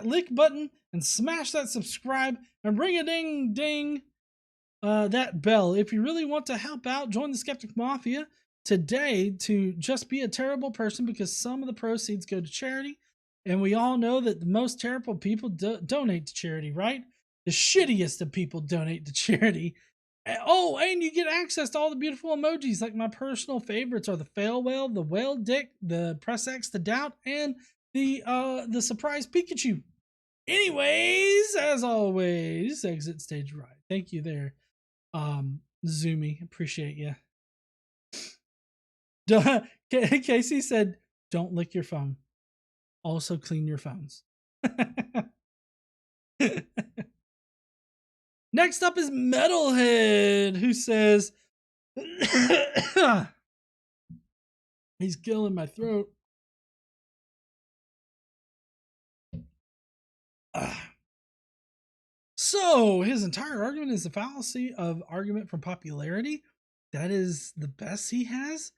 lick button and smash that subscribe and ring a ding ding that bell. If you really want to help out, join the Skeptic Mafia today to just be a terrible person, because some of the proceeds go to charity, and we all know that the most terrible people donate to charity, right? The shittiest of people donate to charity. Oh, and you get access to all the beautiful emojis. Like my personal favorites are the fail whale, the whale dick, the press X to doubt, and the surprise Pikachu. Anyways, as always, exit stage right. Thank you there, Zoomy. Appreciate you. Casey said, "Don't lick your phone." Also clean your phones. Next up is Metalhead, who says, he's killing my throat. So his entire argument is the fallacy of argument from popularity. That is the best he has?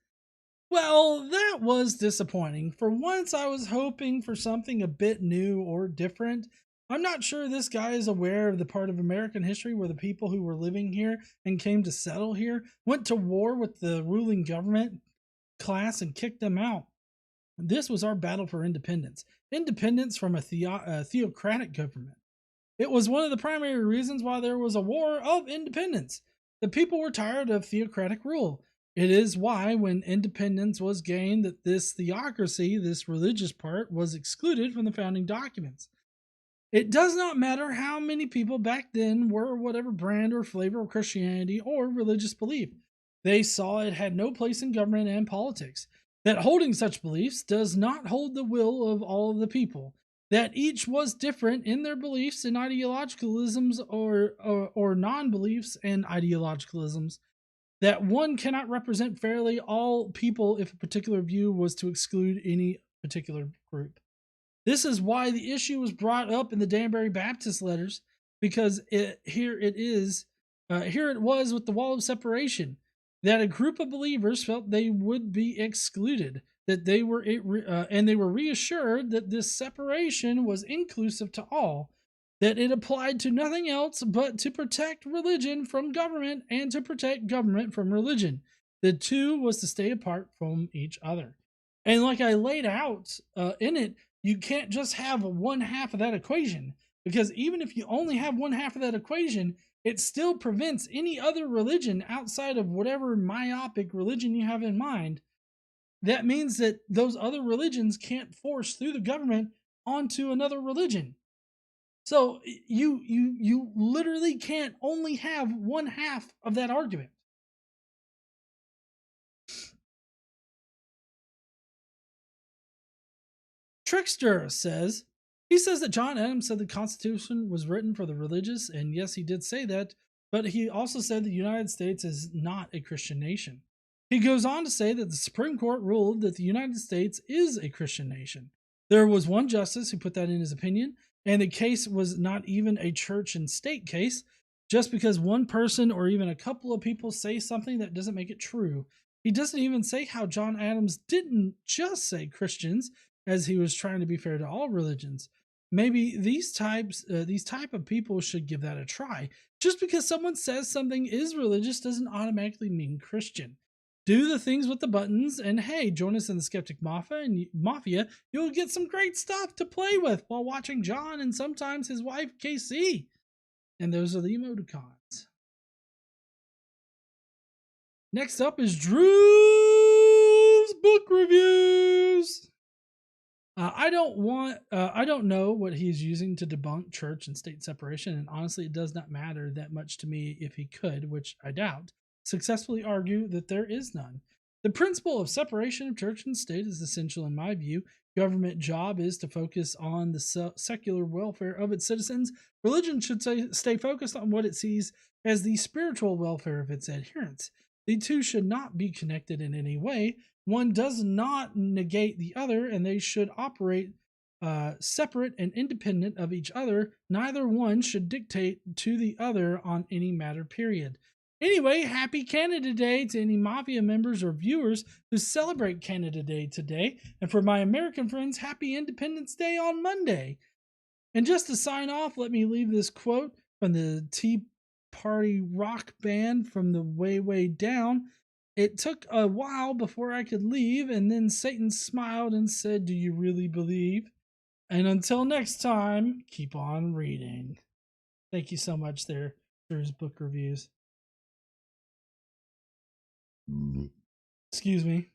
Well, that was disappointing. For once, I was hoping for something a bit new or different. I'm not sure this guy is aware of the part of American history where the people who were living here and came to settle here went to war with the ruling government class and kicked them out. This was our battle for independence. Independence from a theocratic government. It was one of the primary reasons why there was a war of independence. The people were tired of theocratic rule. It is why, when independence was gained, that this theocracy, this religious part, was excluded from the founding documents. It does not matter how many people back then were whatever brand or flavor of Christianity or religious belief. They saw it had no place in government and politics. That holding such beliefs does not hold the will of all of the people. That each was different in their beliefs and ideologicalisms or non-beliefs and ideologicalisms. That one cannot represent fairly all people if a particular view was to exclude any particular group. This is why the issue was brought up in the Danbury Baptist letters, because here it was with the wall of separation, that a group of believers felt they would be excluded, that they were reassured that this separation was inclusive to all, that it applied to nothing else but to protect religion from government and to protect government from religion. The two was to stay apart from each other. And like I laid out in it, you can't just have one half of that equation, because even if you only have one half of that equation, it still prevents any other religion outside of whatever myopic religion you have in mind. That means that those other religions can't force through the government onto another religion. So you literally can't only have one half of that argument. Trickster says, he says that John Adams said the Constitution was written for the religious, and yes, he did say that, but he also said the United States is not a Christian nation. He goes on to say that the Supreme Court ruled that the United States is a Christian nation. There was one justice who put that in his opinion, and the case was not even a church and state case. Just because one person or even a couple of people say something, that doesn't make it true. He doesn't even say how John Adams didn't just say Christians, as he was trying to be fair to all religions. Maybe these type of people should give that a try. Just because someone says something is religious doesn't automatically mean Christian. Do the things with the buttons, and hey, join us in the Skeptic Mafia. You'll get some great stuff to play with while watching John and sometimes his wife KC. And those are the emoticons. Next up is Drew's book reviews. I don't know what he's using to debunk church and state separation, and honestly, it does not matter that much to me if he could, which I doubt, successfully argue that there is none. The principle of separation of church and state is essential in my view. Government job is to focus on the secular welfare of its citizens. Religion should stay focused on what it sees as the spiritual welfare of its adherents. The two should not be connected in any way. One does not negate the other, and they should operate separate and independent of each other. Neither one should dictate to the other on any matter, period. Anyway, happy Canada Day to any Mafia members or viewers who celebrate Canada Day today. And for my American friends, happy Independence Day on Monday. And just to sign off, let me leave this quote from the Tea Party rock band from the Way Down. It took a while before I could leave, and then Satan smiled and said, "Do you really believe?" And until next time, keep on reading. Thank you so much there, Drew's book reviews. Excuse me.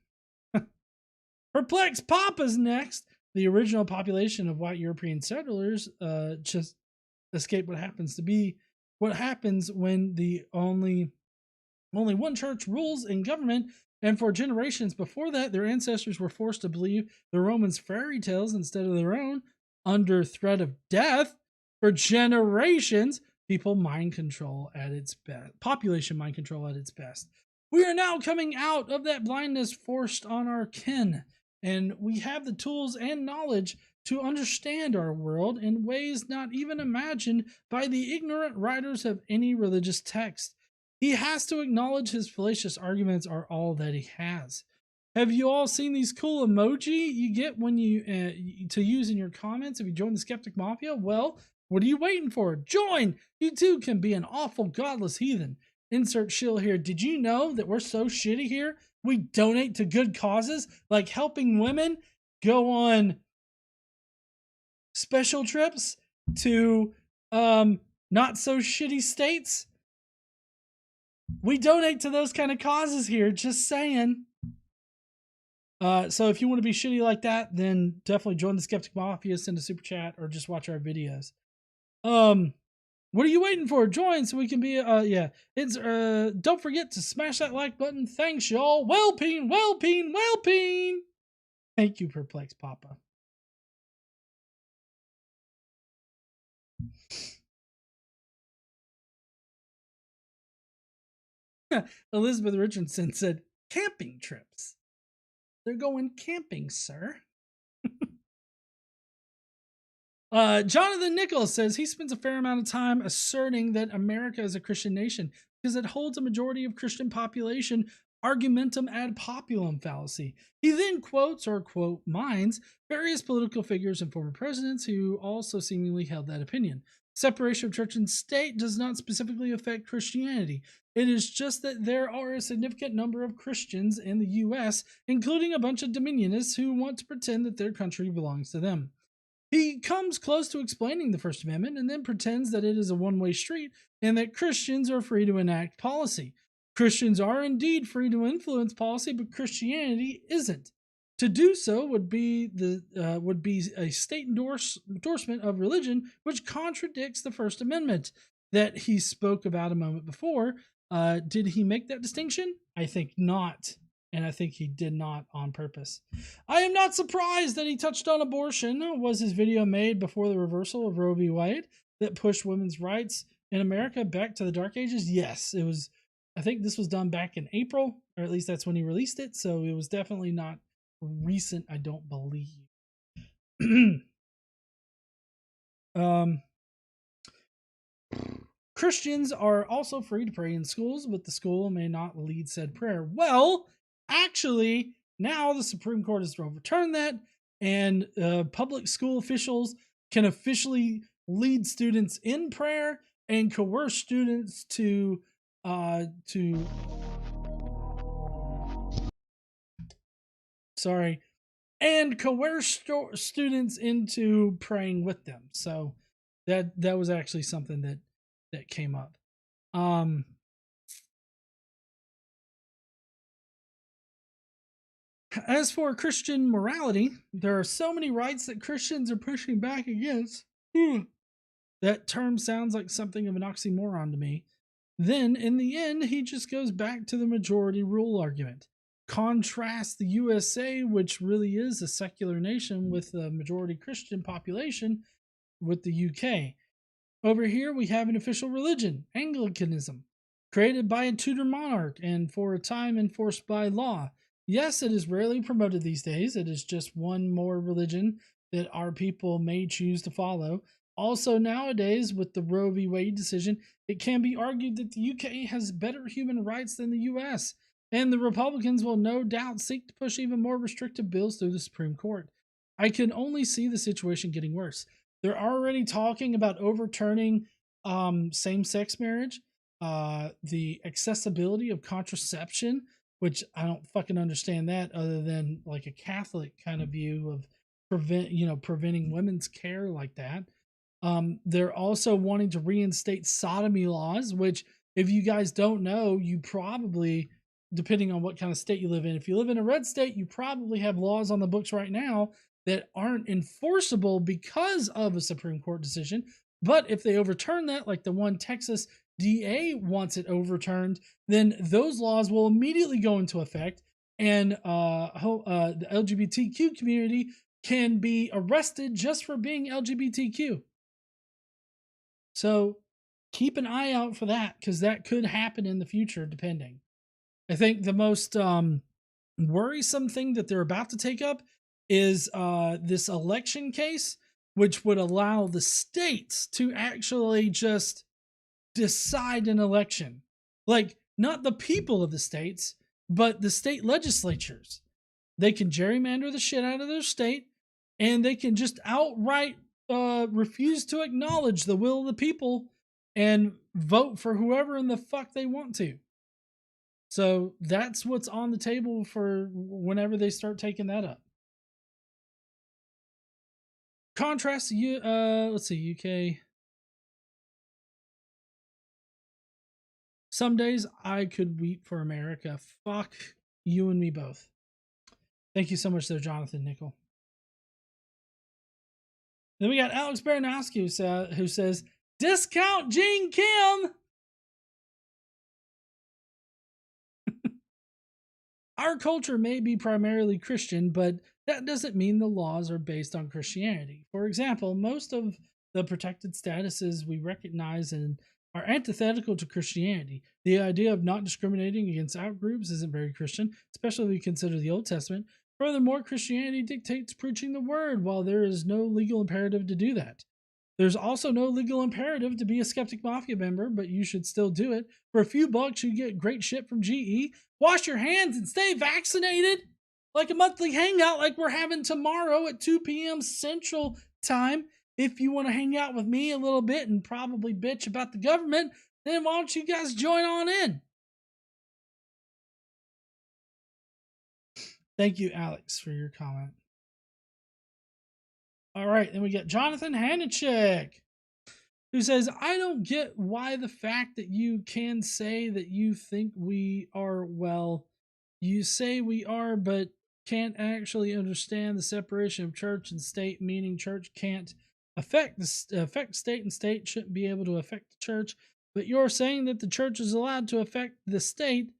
Perplexed Papa's next. The original population of white European settlers just escaped what happens when the only one church rules in government And for generations before that, their ancestors were forced to believe the Romans' fairy tales instead of their own, under threat of death. For generations, people mind control at its best. Population mind control at its best. We are now coming out of that blindness forced on our kin, and we have the tools and knowledge to understand our world in ways not even imagined by the ignorant writers of any religious text. He has to acknowledge his fallacious arguments are all that he has. Have you all seen these cool emoji you get when you to use in your comments if you join the Skeptic Mafia? Well, what are you waiting for? Join! You too can be an awful godless heathen. Insert shill here. Did you know that we're so shitty here? We donate to good causes, like helping women go on special trips to not so shitty states. We donate to those kind of causes here, just saying. So if you want to be shitty like that, then definitely join the Skeptic Mafia, send a super chat, or just watch our videos. What are you waiting for? Join so we can be, yeah. It's, don't forget to smash that like button. Thanks, y'all. Well-peen, well-peen, well-peen. Thank you, Perplex Papa. Elizabeth Richardson said, camping trips. They're going camping, sir. Jonathan Nichols says he spends a fair amount of time asserting that America is a Christian nation because it holds a majority of Christian population, argumentum ad populum fallacy. He then quotes or quote mines various political figures and former presidents who also seemingly held that opinion. Separation of church and state does not specifically affect Christianity. It is just that there are a significant number of Christians in the U.S., including a bunch of dominionists who want to pretend that their country belongs to them. He comes close to explaining the First Amendment and then pretends that it is a one-way street and that Christians are free to enact policy. Christians are indeed free to influence policy, but Christianity isn't. To do so would be a state endorsement of religion, which contradicts the First Amendment that he spoke about a moment before. Did he make that distinction? I think not. And I think he did not on purpose. I am not surprised that he touched on abortion. Was his video made before the reversal of Roe v. Wade that pushed women's rights in America back to the Dark Ages? Yes, it was. I think this was done back in April, or at least that's when he released it. So it was definitely not recent, I don't believe. Christians are also free to pray in schools, but the school may not lead said prayer. Well, actually, now the Supreme Court has overturned that, and public school officials can officially lead students in prayer and coerce students to coerce students into praying with them. So that was actually something that came up. As for Christian morality, there are so many rights that Christians are pushing back against. That term sounds like something of an oxymoron to me. Then, in the end, he just goes back to the majority rule argument. Contrast the USA, which really is a secular nation with a majority Christian population, with the UK. Over here, we have an official religion, Anglicanism, created by a Tudor monarch and for a time enforced by law. Yes, it is rarely promoted these days. It is just one more religion that our people may choose to follow. Also, nowadays, with the Roe v. Wade decision, it can be argued that the UK has better human rights than the US, and the Republicans will no doubt seek to push even more restrictive bills through the Supreme Court. I can only see the situation getting worse. They're already talking about overturning same-sex marriage, the accessibility of contraception, which I don't fucking understand that other than like a Catholic kind of view of preventing women's care like that. They're also wanting to reinstate sodomy laws, which if you guys don't know, you probably, depending on what kind of state you live in, if you live in a red state, you probably have laws on the books right now that aren't enforceable because of a Supreme Court decision. But if they overturn that, like the one Texas DA wants it overturned, then those laws will immediately go into effect, and the LGBTQ community can be arrested just for being LGBTQ. So keep an eye out for that, because that could happen in the future, depending. I think the most worrisome thing that they're about to take up is this election case, which would allow the states to actually just decide an election. Like, not the people of the states, but the state legislatures. They can gerrymander the shit out of their state, and they can just outright refuse to acknowledge the will of the people and vote for whoever in the fuck they want to. So that's what's on the table for whenever they start taking that up. Contrast to let's see, UK. Some days I could weep for America. Fuck you and me both. Thank you so much there, Jonathan Nickel. Then we got Alex Baranowski who says, discount Gene Kim. Our culture may be primarily Christian, but that doesn't mean the laws are based on Christianity. For example, most of the protected statuses we recognize and are antithetical to Christianity. The idea of not discriminating against outgroups isn't very Christian, especially if we consider the Old Testament. Furthermore, Christianity dictates preaching the word, while there is no legal imperative to do that. There's also no legal imperative to be a Skeptic Mafia member, but you should still do it. For a few bucks, you get great shit from GE. Wash your hands and stay vaccinated. Like a monthly hangout like we're having tomorrow at 2 p.m. Central Time. If you want to hang out with me a little bit and probably bitch about the government, then why don't you guys join on in? Thank you, Alex, for your comment. All right, then we got Jonathan Hanachek, who says, I don't get why the fact that you can say that you think we are, well, you say we are, but can't actually understand the separation of church and state, meaning church can't affect state and state shouldn't be able to affect the church. But you're saying that the church is allowed to affect the state,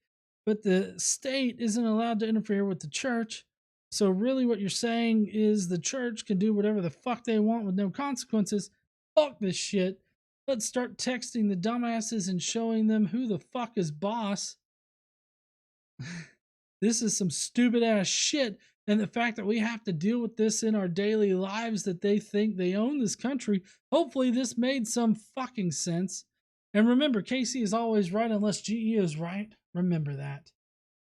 but the state isn't allowed to interfere with the church. So really what you're saying is the church can do whatever the fuck they want with no consequences. Fuck this shit. Let's start texting the dumbasses and showing them who the fuck is boss. This is some stupid ass shit. And the fact that we have to deal with this in our daily lives, that they think they own this country. Hopefully this made some fucking sense. And remember, Casey is always right unless GE is right. Remember that.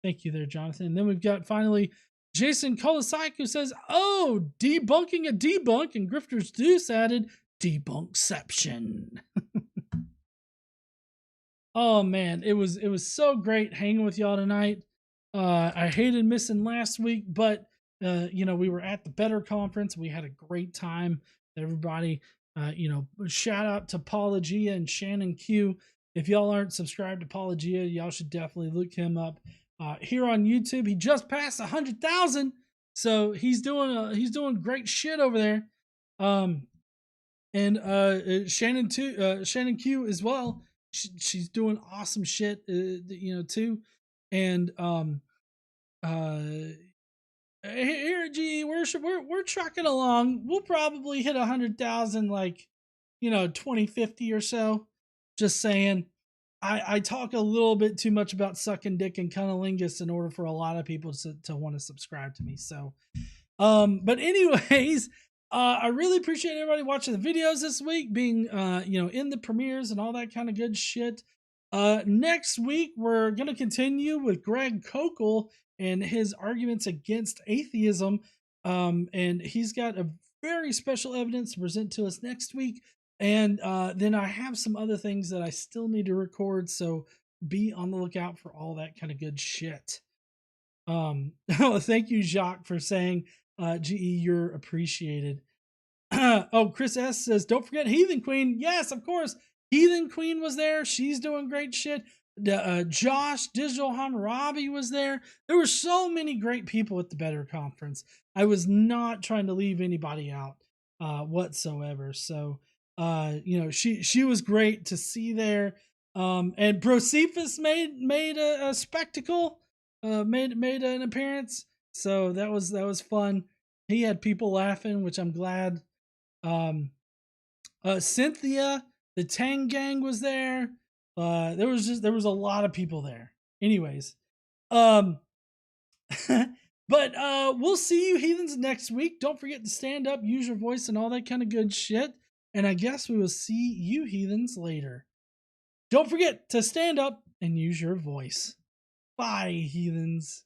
Thank you there, Jonathan. And then we've got finally Jason Kolasik, who says, oh, debunking a debunk, and Grifter's Deuce added debunkception. Oh man, it was so great hanging with y'all tonight. I hated missing last week, but we were at the Better Conference. We had a great time. Everybody, shout out to Paulogia and Shannon Q. If y'all aren't subscribed to Paulogia, y'all should definitely look him up. Here on YouTube, he just passed 100,000, so he's doing great shit over there. And Shannon Q as well. She's doing awesome shit, too. And here at GE Worship, we're trucking along. We'll probably hit 100,000 like 2050 or so. Just saying. I talk a little bit too much about sucking dick and cunnilingus in order for a lot of people to want to subscribe to me. So, but anyways, I really appreciate everybody watching the videos this week, being, in the premieres and all that kind of good shit. Next week, we're going to continue with Greg Kokel and his arguments against atheism. And he's got a very special evidence to present to us next week. And then I have some other things that I still need to record, so be on the lookout for all that kind of good shit. Thank you, Jacques, for saying, GE, you're appreciated. Chris S. says, don't forget Heathen Queen. Yes, of course. Heathen Queen was there. She's doing great shit. Josh, Digital Hammurabi was there. There were so many great people at the Better Conference. I was not trying to leave anybody out whatsoever. So, she was great to see there. And Brocephus made a spectacle made an appearance, so that was fun. He had people laughing, which I'm glad. Cynthia, the Tang Gang was there. There was a lot of people there. Anyways, but we'll see you heathens next week. Don't forget to stand up, use your voice, and all that kind of good shit. And I guess we will see you heathens later. Don't forget to stand up and use your voice. Bye, heathens.